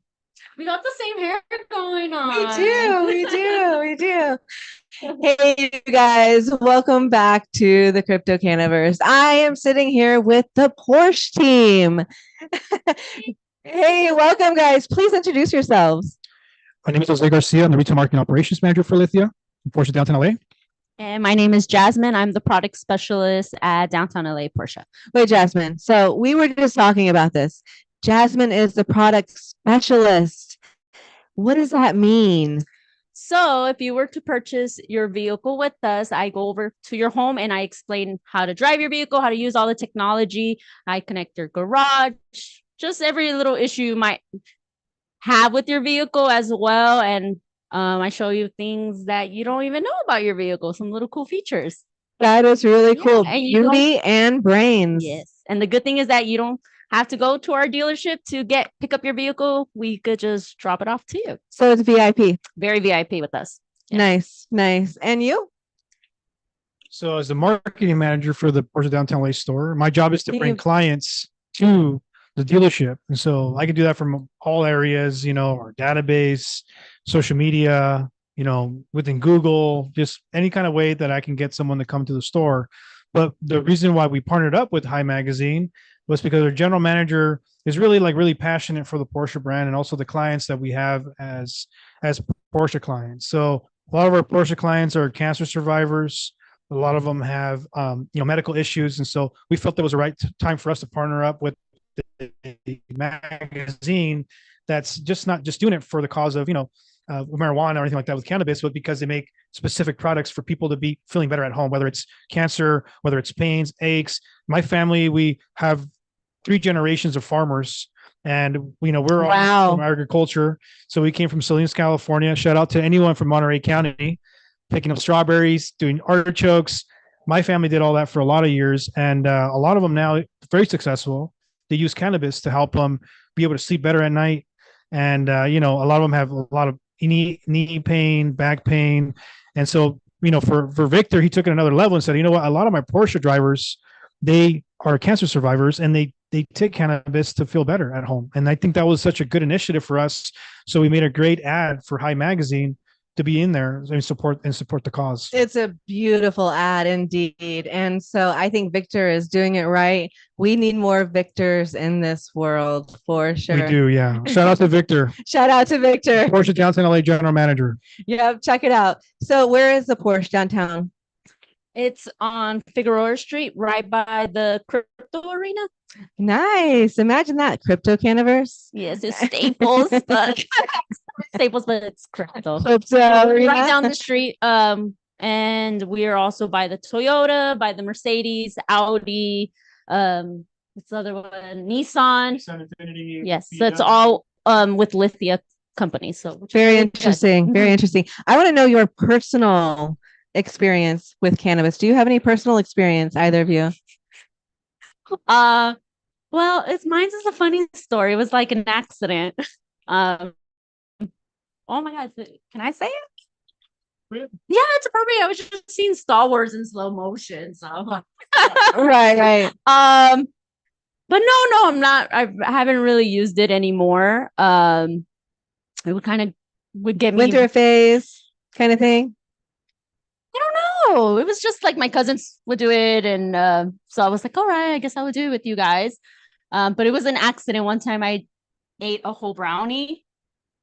We got the same hair going on. We do. Hey, you guys, welcome back to the CryptoCannaVerse. I am sitting here with the Porsche team. Hey, welcome, guys. Please introduce yourselves. My name is Jose Garcia. I'm the Retail Marketing Operations Manager for Lithia in Porsche Downtown LA. And my name is Jasmine. I'm the product specialist at Downtown LA Porsche. Wait, Jasmine. So we were just talking about this. Jasmine is the product specialist. What does that mean? So if you were to purchase your vehicle with us, I go over to your home and I explain how to drive your vehicle, how to use all the technology. I connect your garage, just every little issue you might have with your vehicle as well. And I show you things that you don't even know about your vehicle, some little cool features. That is really cool. And Beauty and brains. Yes. And the good thing is that you don't have to go to our dealership to pick up your vehicle. We could just drop it off to you. So it's VIP. Very VIP with us. Yeah. Nice. And you? So as the marketing manager for the Porsche Downtown LA store, my job is to bring clients to the dealership. And so I can do that from all areas, our database, social media, within Google, just any kind of way that I can get someone to come to the store. But the reason why we partnered up with Hii Magazine was because our general manager is really passionate for the Porsche brand and also the clients that we have as Porsche clients. So a lot of our Porsche clients are cancer survivors. A lot of them have medical issues, and so we felt that was the right time for us to partner up with the magazine that's just not just doing it for the cause of marijuana or anything like that with cannabis, but because they make specific products for people to be feeling better at home, whether it's cancer, whether it's pains, aches. My family, we have 3 generations of farmers, and we're all from agriculture. So we came from Salinas, California. Shout out to anyone from Monterey County, picking up strawberries, doing artichokes. My family did all that for a lot of years, and a lot of them now very successful. They use cannabis to help them be able to sleep better at night. And a lot of them have a lot of knee pain, back pain. And so, for Victor, he took it another level and said, you know what, a lot of my Porsche drivers, they are cancer survivors and they take cannabis to feel better at home. And I think that was such a good initiative for us. So we made a great ad for Hii Magazine to be in there and support the cause. It's a beautiful ad indeed. And so I think Victor is doing it right. We need more Victors in this world for sure. We do, yeah. Shout out to Victor. Shout out to Victor. Porsche Downtown LA General Manager. Yep, check it out. So where is the Porsche downtown? It's on Figueroa Street, right by the crypto arena. Nice. Imagine that. CryptoCannaVerse. Yes, it's Staples, but it's crypto. Right down the street. And we are also by the Toyota, by the Mercedes, Audi, what's the other one? Nissan. Infinity, yes, so it's all with Lithia company. So very interesting. Very interesting. I want to know your personal experience with cannabis. Do you have any personal experience, either of you? Well, mine's is a funny story. It was like an accident. Oh my God, can I say it? Yeah, it's appropriate. I was just seeing Star Wars in slow motion, so right. But no, I'm not. I haven't really used it anymore. It would get me winter phase kind of thing. I don't know. It was just like my cousins would do it, and so I was like, all right, I guess I would do it with you guys. But it was an accident. One time I ate a whole brownie,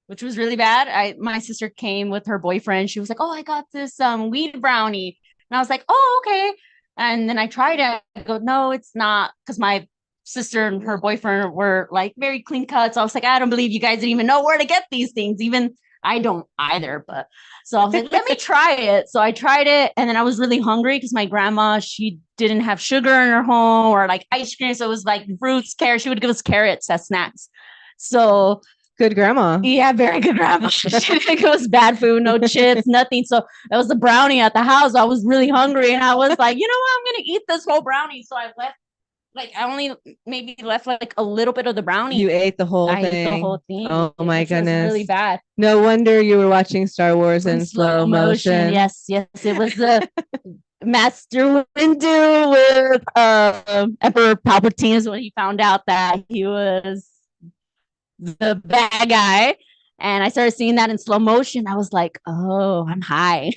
which was really bad. My sister came with her boyfriend. She was like, oh, I got this weed brownie. And I was like, oh, okay. And then I tried it. I go, no, it's not. Because my sister and her boyfriend were like very clean cut. So I was like, I don't believe you guys didn't even know where to get these things. Even I don't either. But so I was like, let me try it. So I tried it. And then I was really hungry because my grandma, she didn't have sugar in her home or like ice cream. So it was like fruits, carrots. She would give us carrots as snacks. So good grandma. Yeah, very good grandma. She didn't think it was bad food, no chips, nothing. So it was a brownie at the house. I was really hungry and I was like, you know what? I'm going to eat this whole brownie. So I left. Like I only maybe left like a little bit of the brownie. You ate the whole thing. Ate the whole thing. Oh my goodness. Really bad. No wonder you were watching Star Wars in slow motion. Yes. It was the Master Windu with Emperor Palpatine is when he found out that he was the bad guy. And I started seeing that in slow motion. I was like, oh, I'm high.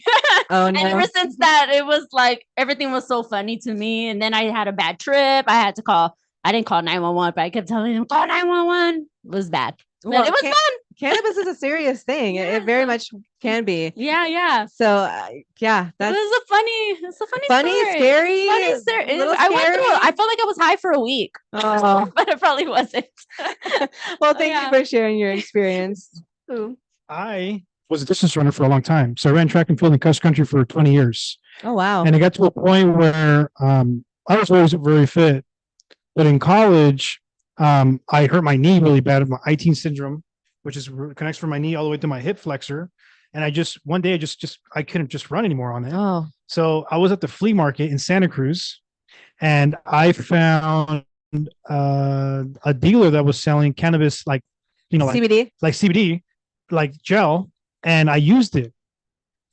Oh And ever no. since that, it was like everything was so funny to me. And then I had a bad trip. I didn't call 911, but I kept telling him, call 911. It was bad. But Well, it was fun. Cannabis is a serious thing. It very much can be. Yeah. So yeah, It's a funny funny, story. scary, Funny story. little I went scary. through, I felt like I was high for a week, Oh. but it probably wasn't. Well, thank Yeah. you for sharing your experience. I was a distance runner for a long time. So I ran track and field in cross country for 20 years. Oh wow. And it got to a point where I was always very fit. But in college, I hurt my knee really bad, my I-18 syndrome, which connects from my knee all the way to my hip flexor. And one day I couldn't just run anymore on it. Oh. So I was at the flea market in Santa Cruz, and I found a dealer that was selling cannabis, like CBD, like CBD, like gel, and I used it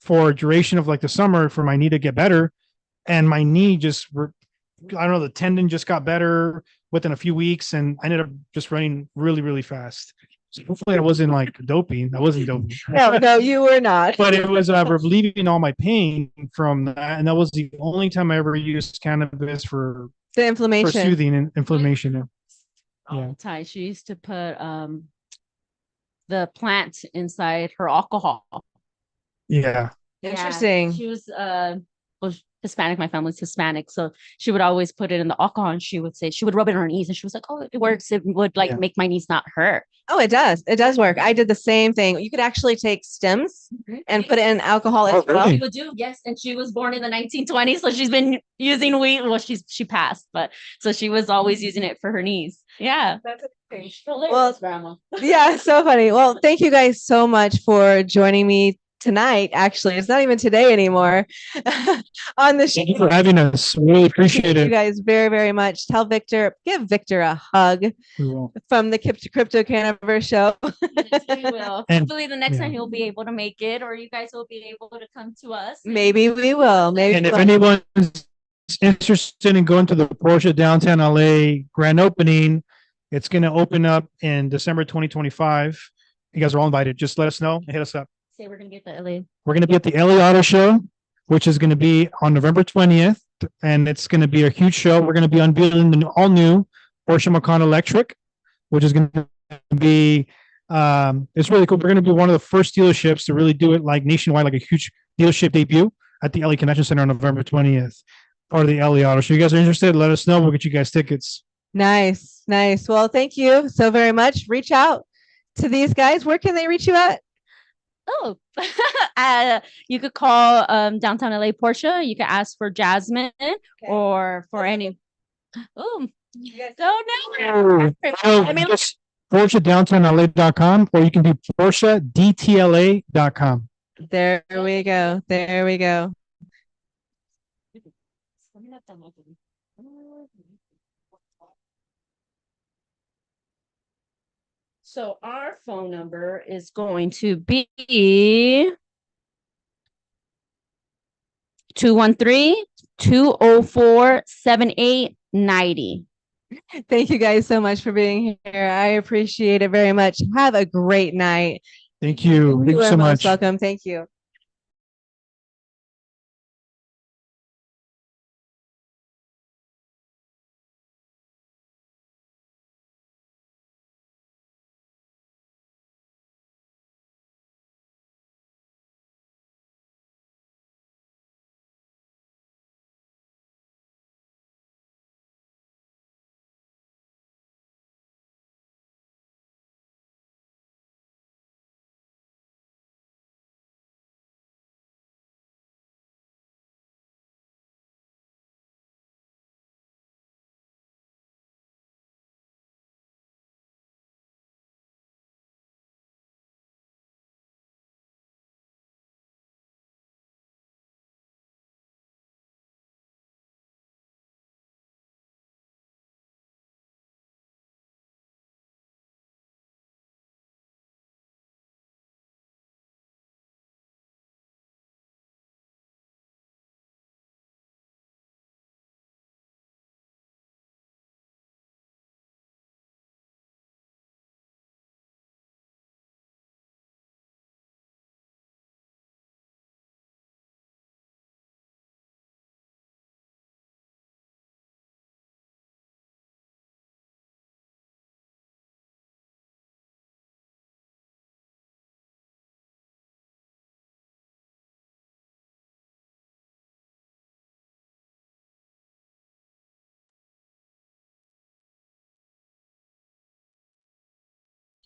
for a duration of like the summer for my knee to get better, and my knee I don't know, the tendon just got better within a few weeks, and I ended up just running really, really fast. So hopefully, I wasn't like doping. I wasn't doping. No, you were not. But it was relieving all my pain from that, and that was the only time I ever used cannabis for The inflammation. for soothing and inflammation. All the time. She used to put the plant inside her alcohol. Yeah. Interesting. She was well, Hispanic. My family's Hispanic, so she would always put it in the alcohol, and she would rub it on her knees, and she was like, "Oh, it works. It would like make my knees not hurt." Oh, it does. It does work. I did the same thing. You could actually take stems and put it in alcohol as well. She would do, yes. And she was born in the 1920s, so she's been using weed. Well, she passed, but so she was always using it for her knees. Yeah, that's Well, grandma. Yeah, so funny. Well, thank you guys so much for joining me tonight. Actually, it's not even today anymore on the show. Thank you for having us. Really appreciate Thank you it. guys very, very much. Give Victor a hug We will. from the CryptoCannaVerse show. We will. And- Hopefully, the next yeah. time he'll be able to make it, or you guys will be able to come to us. Maybe we will. Maybe. And if anyone's interested in going to the Porsche downtown LA grand opening, it's going to open up in December 2025. You guys are all invited. Just let us know and hit us up. Say we're gonna get the LA. We're going to be at the LA Auto Show, which is going to be on November 20th. And it's going to be a huge show. We're going to be unveiling the all new Porsche Macan Electric, which is going to be, it's really cool. We're going to be one of the first dealerships to really do it like nationwide, like a huge dealership debut at the LA Convention Center on November 20th, part of the LA Auto Show. You guys are interested? Let us know. We'll get you guys tickets. Nice. Well, thank you so very much. Reach out to these guys. Where can they reach you at? Oh, you could call downtown LA Porsche. You could ask for Jasmine or for any. Oh, don't know. I mean, Just PorscheDowntownLA.com, or you can do PorscheDTLA.com. There we go. So our phone number is going to be 213-204-7890. Thank you guys so much for being here. I appreciate it very much. Have a great night. Thank you. Thank you are so most much. welcome. Thank you.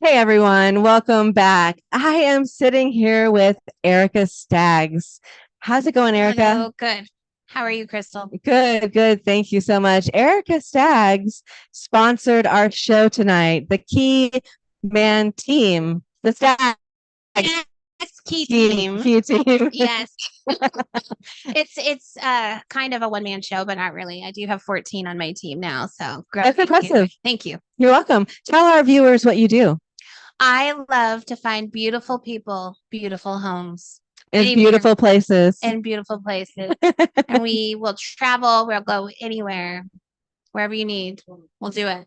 Hey everyone, welcome back. I am sitting here with Erica Staggs. How's it going, Erica? Hello, good. How are you, Crystal? Good, good. Thank you so much. Erica Staggs sponsored our show tonight, the Key Man Team, the Staggs Yes, key team. Key Team. Yes. It's kind of a one-man show, but not really. I do have 14 on my team now, so That's impressive. Thank you. You're welcome. Tell our viewers what you do. I love to find beautiful people, beautiful homes. In Anywhere. beautiful places. In beautiful places. And we will travel, we'll go anywhere, wherever you need. We'll do it.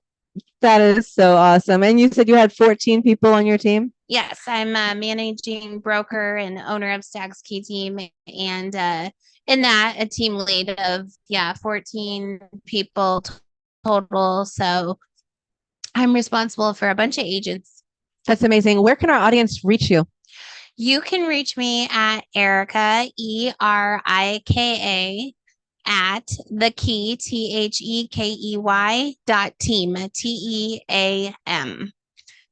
That is so awesome. And you said you had 14 people on your team? Yes, I'm a managing broker and owner of Staggs Key Team, and in that a team lead of 14 people total. So I'm responsible for a bunch of agents. That's amazing. Where can our audience reach you? You can reach me at Erica, ERIKA, at the key, THEKEY.team, TEAM.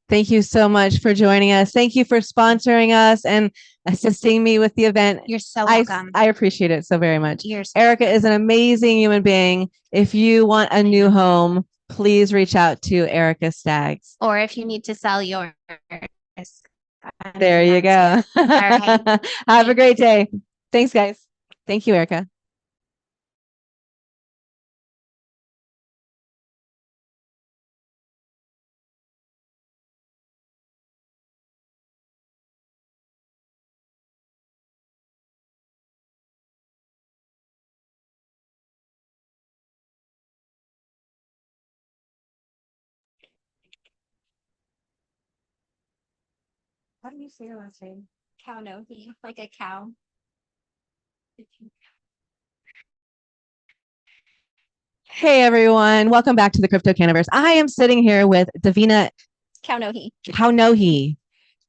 Thank you so much for joining us. Thank you for sponsoring us and assisting me with the event. You're so welcome. I appreciate it so very much. You're so Erica is an amazing human being. If you want a new home, please reach out to Erica Staggs. Or if you need to sell yours. There you go. right. Have a great day. Thanks, guys. Thank you, Erica. How do you say your last name? Cownohi, like a cow. Hey, everyone. Welcome back to the CryptoCannaVerse. I am sitting here with Davina Cownohi. Cownohi.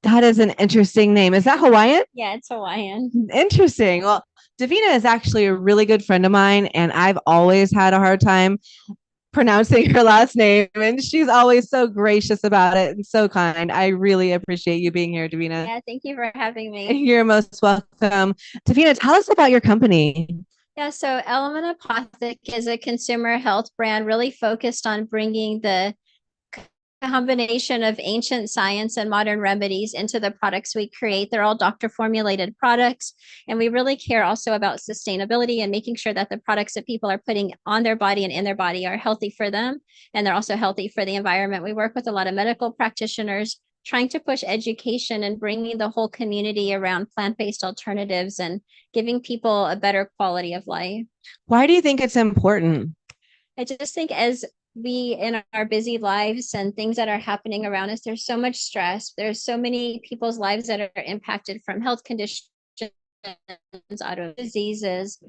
That is an interesting name. Is that Hawaiian? Yeah, it's Hawaiian. Interesting. Well, Davina is actually a really good friend of mine, and I've always had a hard time pronouncing her last name, and she's always so gracious about it and so kind. I really appreciate you being here, Davina. Yeah, thank you for having me. You're most welcome. Davina, tell us about your company. Yeah, so Element Apothic is a consumer health brand really focused on bringing the combination of ancient science and modern remedies into the products we create. They're all doctor formulated products, and we really care also about sustainability and making sure that the products that people are putting on their body and in their body are healthy for them, and they're also healthy for the environment. We work with a lot of medical practitioners trying to push education and bringing the whole community around plant-based alternatives and giving people a better quality of life. Why do you think it's important? I just think as we in our busy lives and things that are happening around us, there's so much stress. There's so many people's lives that are impacted from health conditions, auto diseases,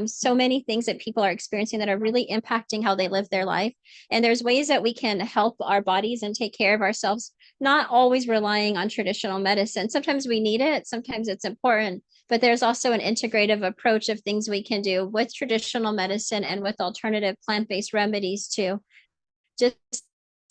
so many things that people are experiencing that are really impacting how they live their life. And there's ways that we can help our bodies and take care of ourselves, not always relying on traditional medicine. Sometimes we need it, sometimes it's important, but there's also an integrative approach of things we can do with traditional medicine and with alternative plant-based remedies to just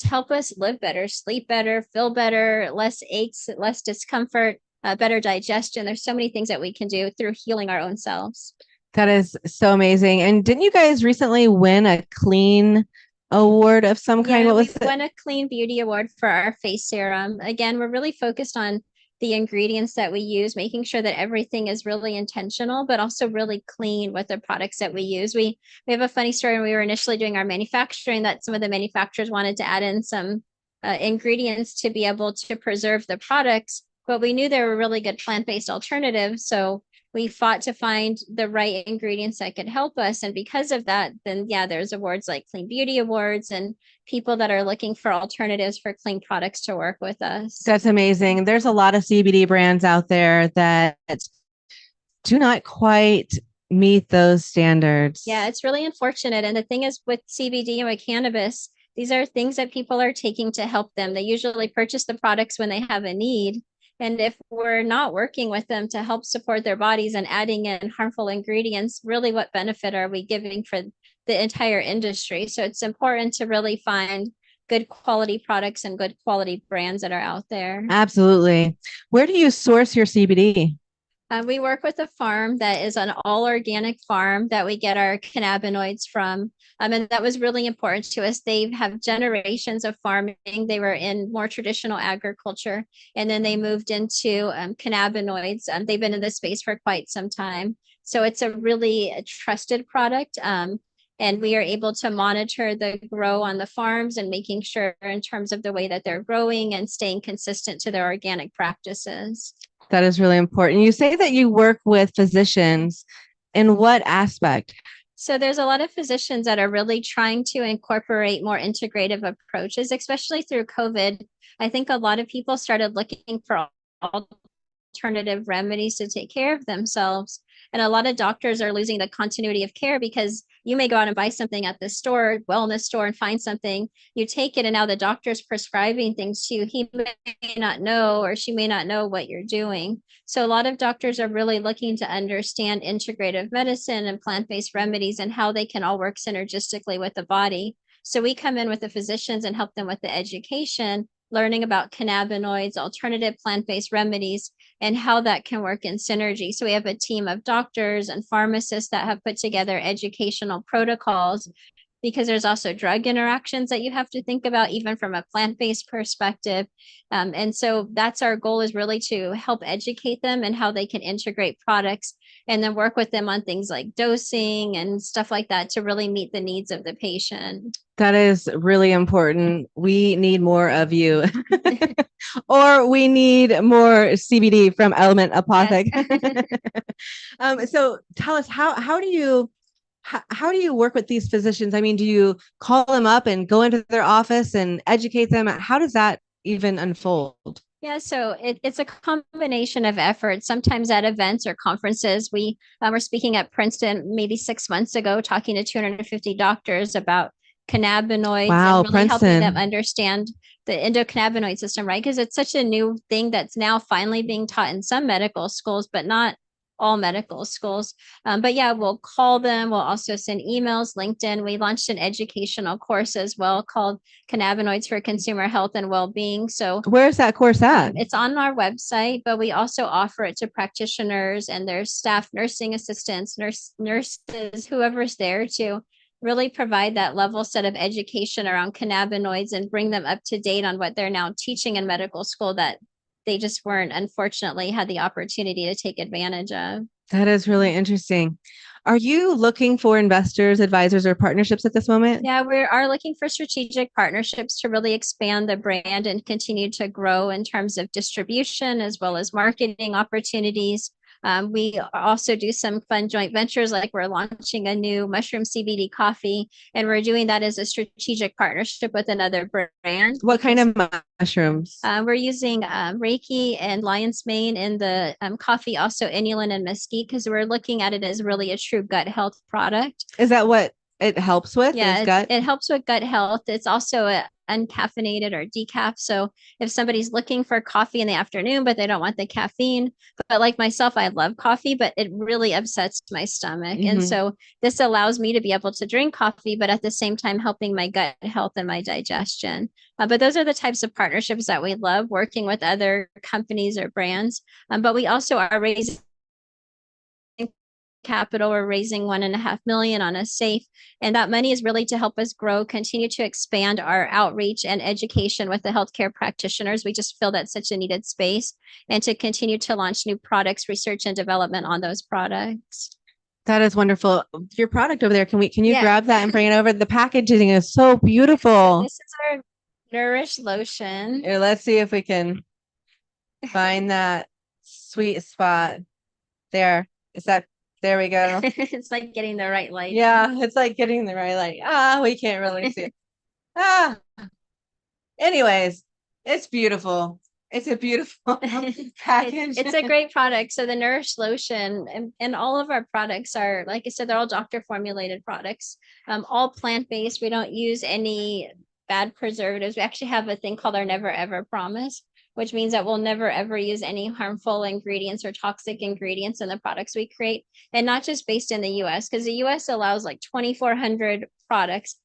help us live better, sleep better, feel better, less aches, less discomfort, better digestion. There's so many things that we can do through healing our own selves. That is so amazing. And didn't you guys recently win a clean award of some kind? What was we won a Clean Beauty Award for our face serum. Again, we're really focused on the ingredients that we use, making sure that everything is really intentional, but also really clean with the products that we use. We have a funny story when we were initially doing our manufacturing that some of the manufacturers wanted to add in some ingredients to be able to preserve the products, but we knew there were really good plant-based alternatives. So we fought to find the right ingredients that could help us. And because of that, then there's awards like Clean Beauty Awards and people that are looking for alternatives for clean products to work with us. That's amazing. There's a lot of CBD brands out there that do not quite meet those standards. Yeah, it's really unfortunate. And the thing is with CBD and with cannabis, these are things that people are taking to help them. They usually purchase the products when they have a need. And if we're not working with them to help support their bodies and adding in harmful ingredients, really what benefit are we giving for the entire industry? So it's important to really find good quality products and good quality brands that are out there. Absolutely. Where do you source your CBD? We work with a farm that is an all organic farm that we get our cannabinoids from. And that was really important to us. They have generations of farming. They were in more traditional agriculture, and then they moved into cannabinoids. They've been in this space for quite some time. So it's a really trusted product. And we are able to monitor the grow on the farms and making sure in terms of the way that they're growing and staying consistent to their organic practices. That is really important. You say that you work with physicians. In what aspect? So there's a lot of physicians that are really trying to incorporate more integrative approaches, especially through COVID. I think a lot of people started looking for alternative remedies to take care of themselves. And a lot of doctors are losing the continuity of care because you may go out and buy something at the store, wellness store, and find something. You take it, and now the doctor's prescribing things to you. He may not know, or she may not know what you're doing. So a lot of doctors are really looking to understand integrative medicine and plant-based remedies and how they can all work synergistically with the body. So we come in with the physicians and help them with the education, learning about cannabinoids, alternative plant-based remedies, and how that can work in synergy. So we have a team of doctors and pharmacists that have put together educational protocols, because there's also drug interactions that you have to think about, even from a plant-based perspective. And so that's our goal, is really to help educate them and how they can integrate products, and then work with them on things like dosing and stuff like that to really meet the needs of the patient. That is really important. We need more of you. Or we need more CBD from Element Apothic. Yes. So tell us, how do you work with these physicians? I mean, do you call them up and go into their office and educate them? How does that even unfold? Yeah, so it's a combination of efforts. Sometimes at events or conferences, we were speaking at Princeton maybe 6 months ago, talking to 250 doctors about cannabinoids. Wow, and really helping them Princeton. understand the endocannabinoid system, right? Because it's such a new thing that's now finally being taught in some medical schools, but not all medical schools. But yeah, we'll call them. We'll also send emails, LinkedIn. We launched an educational course as well called Cannabinoids for Consumer Health and Wellbeing. So Where's that course at? it's on our website, but we also offer it to practitioners and their staff, nursing assistants, nurses, whoever's there, to really provide that level set of education around cannabinoids and bring them up to date on what they're now teaching in medical school that they just weren't, unfortunately, had the opportunity to take advantage of. That is really interesting. Are you looking for investors, advisors, or partnerships at this moment? Yeah, we are looking for strategic partnerships to really expand the brand and continue to grow in terms of distribution as well as marketing opportunities. We also do some fun joint ventures, like we're launching a new mushroom CBD coffee, and we're doing that as a strategic partnership with another brand. What kind of mushrooms? We're using Reiki and lion's mane in the coffee, also inulin and mesquite, because we're looking at it as really a true gut health product. Is that what it helps with? Yeah, is gut? it helps with gut health. It's also uncaffeinated or decaf. So if somebody's looking for coffee in the afternoon, but they don't want the caffeine, but like myself, I love coffee, but it really upsets my stomach. And Mhm. so this allows me to be able to drink coffee, but at the same time, helping my gut health and my digestion. But those are the types of partnerships that we love, working with other companies or brands. But we also are raising capital. We're raising 1.5 million on a safe, and that money is really to help us grow, continue to expand our outreach and education with the healthcare practitioners. We just feel that's such a needed space, and to continue to launch new products, research and development on those products. That is wonderful. Your product over there, can you Yeah. grab that and bring it over? The packaging is so beautiful. This is our Nourish lotion. Here, let's see if we can find that sweet spot. There we go. It's like getting the right light. Yeah, it's like getting the right light. We can't really see it. Anyways, it's beautiful. It's a beautiful package. It's a great product. So the Nourish lotion and all of our products are, like I said, they're all doctor formulated products, all plant-based. We don't use any bad preservatives. We actually have a thing called our never ever promise, which means that we'll never ever use any harmful ingredients or toxic ingredients in the products we create. And not just based in the US, because the US allows like 2,400 products.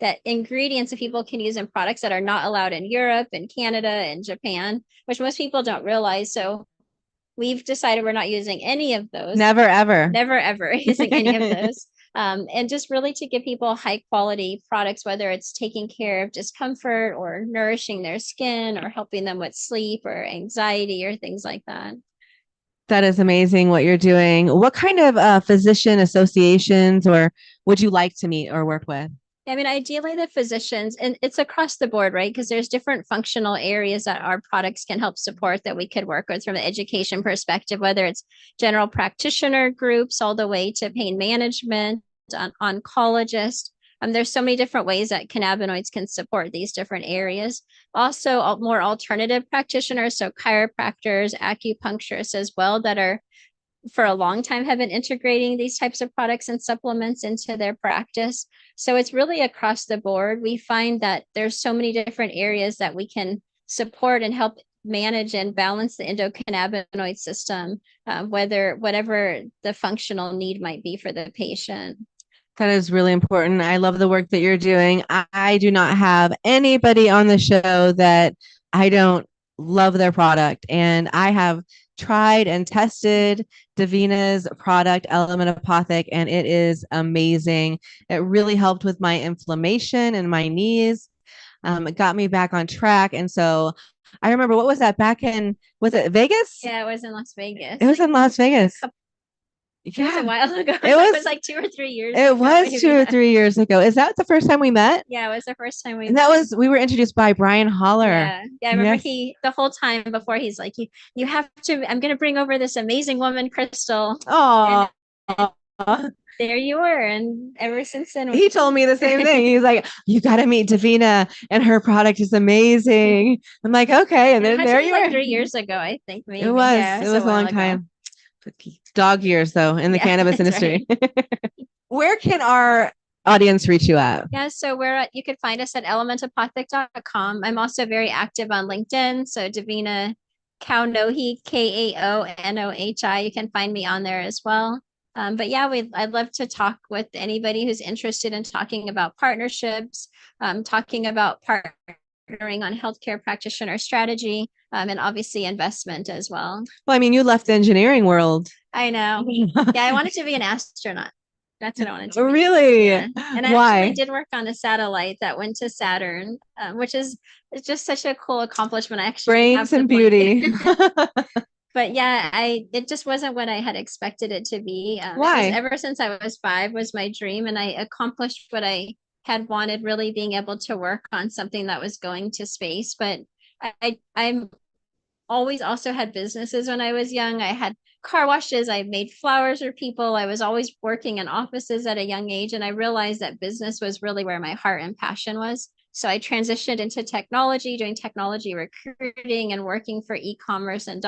that ingredients that people can use in products that are not allowed in Europe and Canada and Japan, which most people don't realize. So we've decided we're not using any of those. Never, ever. Never, ever using any of those. And just really to give people high quality products, whether it's taking care of discomfort or nourishing their skin or helping them with sleep or anxiety or things like that. That is amazing what you're doing. What kind of physician associations or would you like to meet or work with? I mean, ideally the physicians, and it's across the board, right? Because there's different functional areas that our products can help support that we could work with from the education perspective, whether it's general practitioner groups all the way to pain management, oncologists. There's so many different ways that cannabinoids can support these different areas. Also, more alternative practitioners, so chiropractors, acupuncturists as well, that are for a long time have been integrating these types of products and supplements into their practice. So it's really across the board. We find that there's so many different areas that we can support and help manage and balance the endocannabinoid system, whatever the functional need might be for the patient. That is really important. I love the work that you're doing. I do not have anybody on the show that I don't love their product. And I have tried and tested Davina's product, Element Apothic, and it is amazing. It really helped with my inflammation in my knees. It got me back on track. And so I remember, what was that back in, was it Vegas? Yeah, it was in Las Vegas. It was in Las Vegas. It was a while ago. It was like 2 or 3 years It ago, was maybe. 2 or 3 years ago. Is that the first time we met? Yeah, it was the first time we And met. we were introduced by Brian Holler. Yeah, I remember Yes. the whole time before he's like, you have to, I'm going to bring over this amazing woman, Crystal. Oh, there you were. And ever since then, he told me the same thing. He's like, you got to meet Davina and her product is amazing. I'm like, okay. And It then had to there be you like were. 3 years ago, I think. Maybe. It was, Yeah, it was a while long ago. time. Dog years though, in the Yeah, cannabis that's industry. Where can our audience reach you at? Yeah, so you can find us at elementapothic.com. I'm also very active on LinkedIn. So Davina Kaonohi, Kaonohi. You can find me on there as well. But yeah, I'd love to talk with anybody who's interested in talking about partnerships, talking about partnering on healthcare practitioner strategy, and obviously investment as well. Well, I mean, you left the engineering world. I know. Yeah, I wanted to be an astronaut. That's what I wanted to be. Really? Yeah. And Why? I did work on a satellite that went to Saturn, which is just such a cool accomplishment. I actually Brains and beauty. But yeah, it just wasn't what I had expected it to be. Why? Ever since I was 5 was my dream, and I accomplished what I had wanted, really being able to work on something that was going to space. But I'm always also had businesses when I was young. I had car washes. I made flowers for people. I was always working in offices at a young age. And I realized that business was really where my heart and passion was. So I transitioned into technology, doing technology recruiting and working for e-commerce and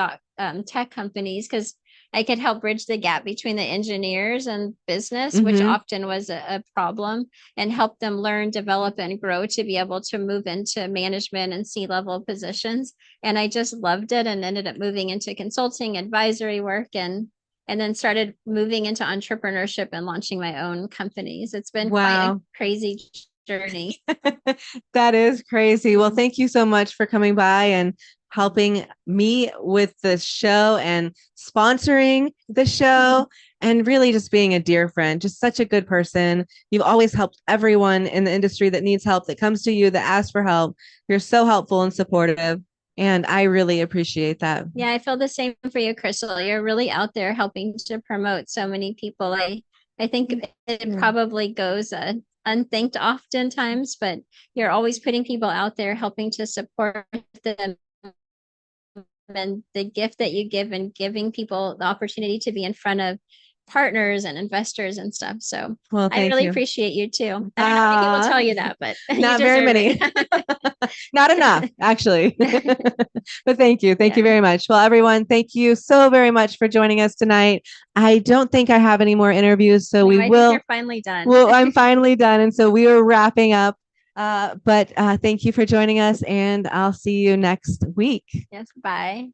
tech companies, because I could help bridge the gap between the engineers and business, which Mhm. often was a problem, and help them learn, develop, and grow to be able to move into management and C-level positions. And I just loved it and ended up moving into consulting, advisory work, and then started moving into entrepreneurship and launching my own companies. It's been quite a Wow. crazy journey. That is crazy. Well, thank you so much for coming by and helping me with the show and sponsoring the show and really just being a dear friend, just such a good person. You've always helped everyone in the industry that needs help, that comes to you, that asks for help. You're so helpful and supportive. And I really appreciate that. Yeah, I feel the same for you, Crystal. You're really out there helping to promote so many people. I think it probably goes unthanked oftentimes, but you're always putting people out there, helping to support them, and the gift that you give and giving people the opportunity to be in front of partners and investors and stuff. So Well, I thank really you. appreciate you too. I don't know how many people tell you that, but you Not very deserve many. it. Not enough, actually. But thank you. Thank you very much. Well, everyone, thank you so very much for joining us tonight. I don't think I have any more interviews, so No, we I think will. you're finally done. Well, I'm finally done. And so we are wrapping up. But thank you for joining us, and I'll see you next week. Yes, bye.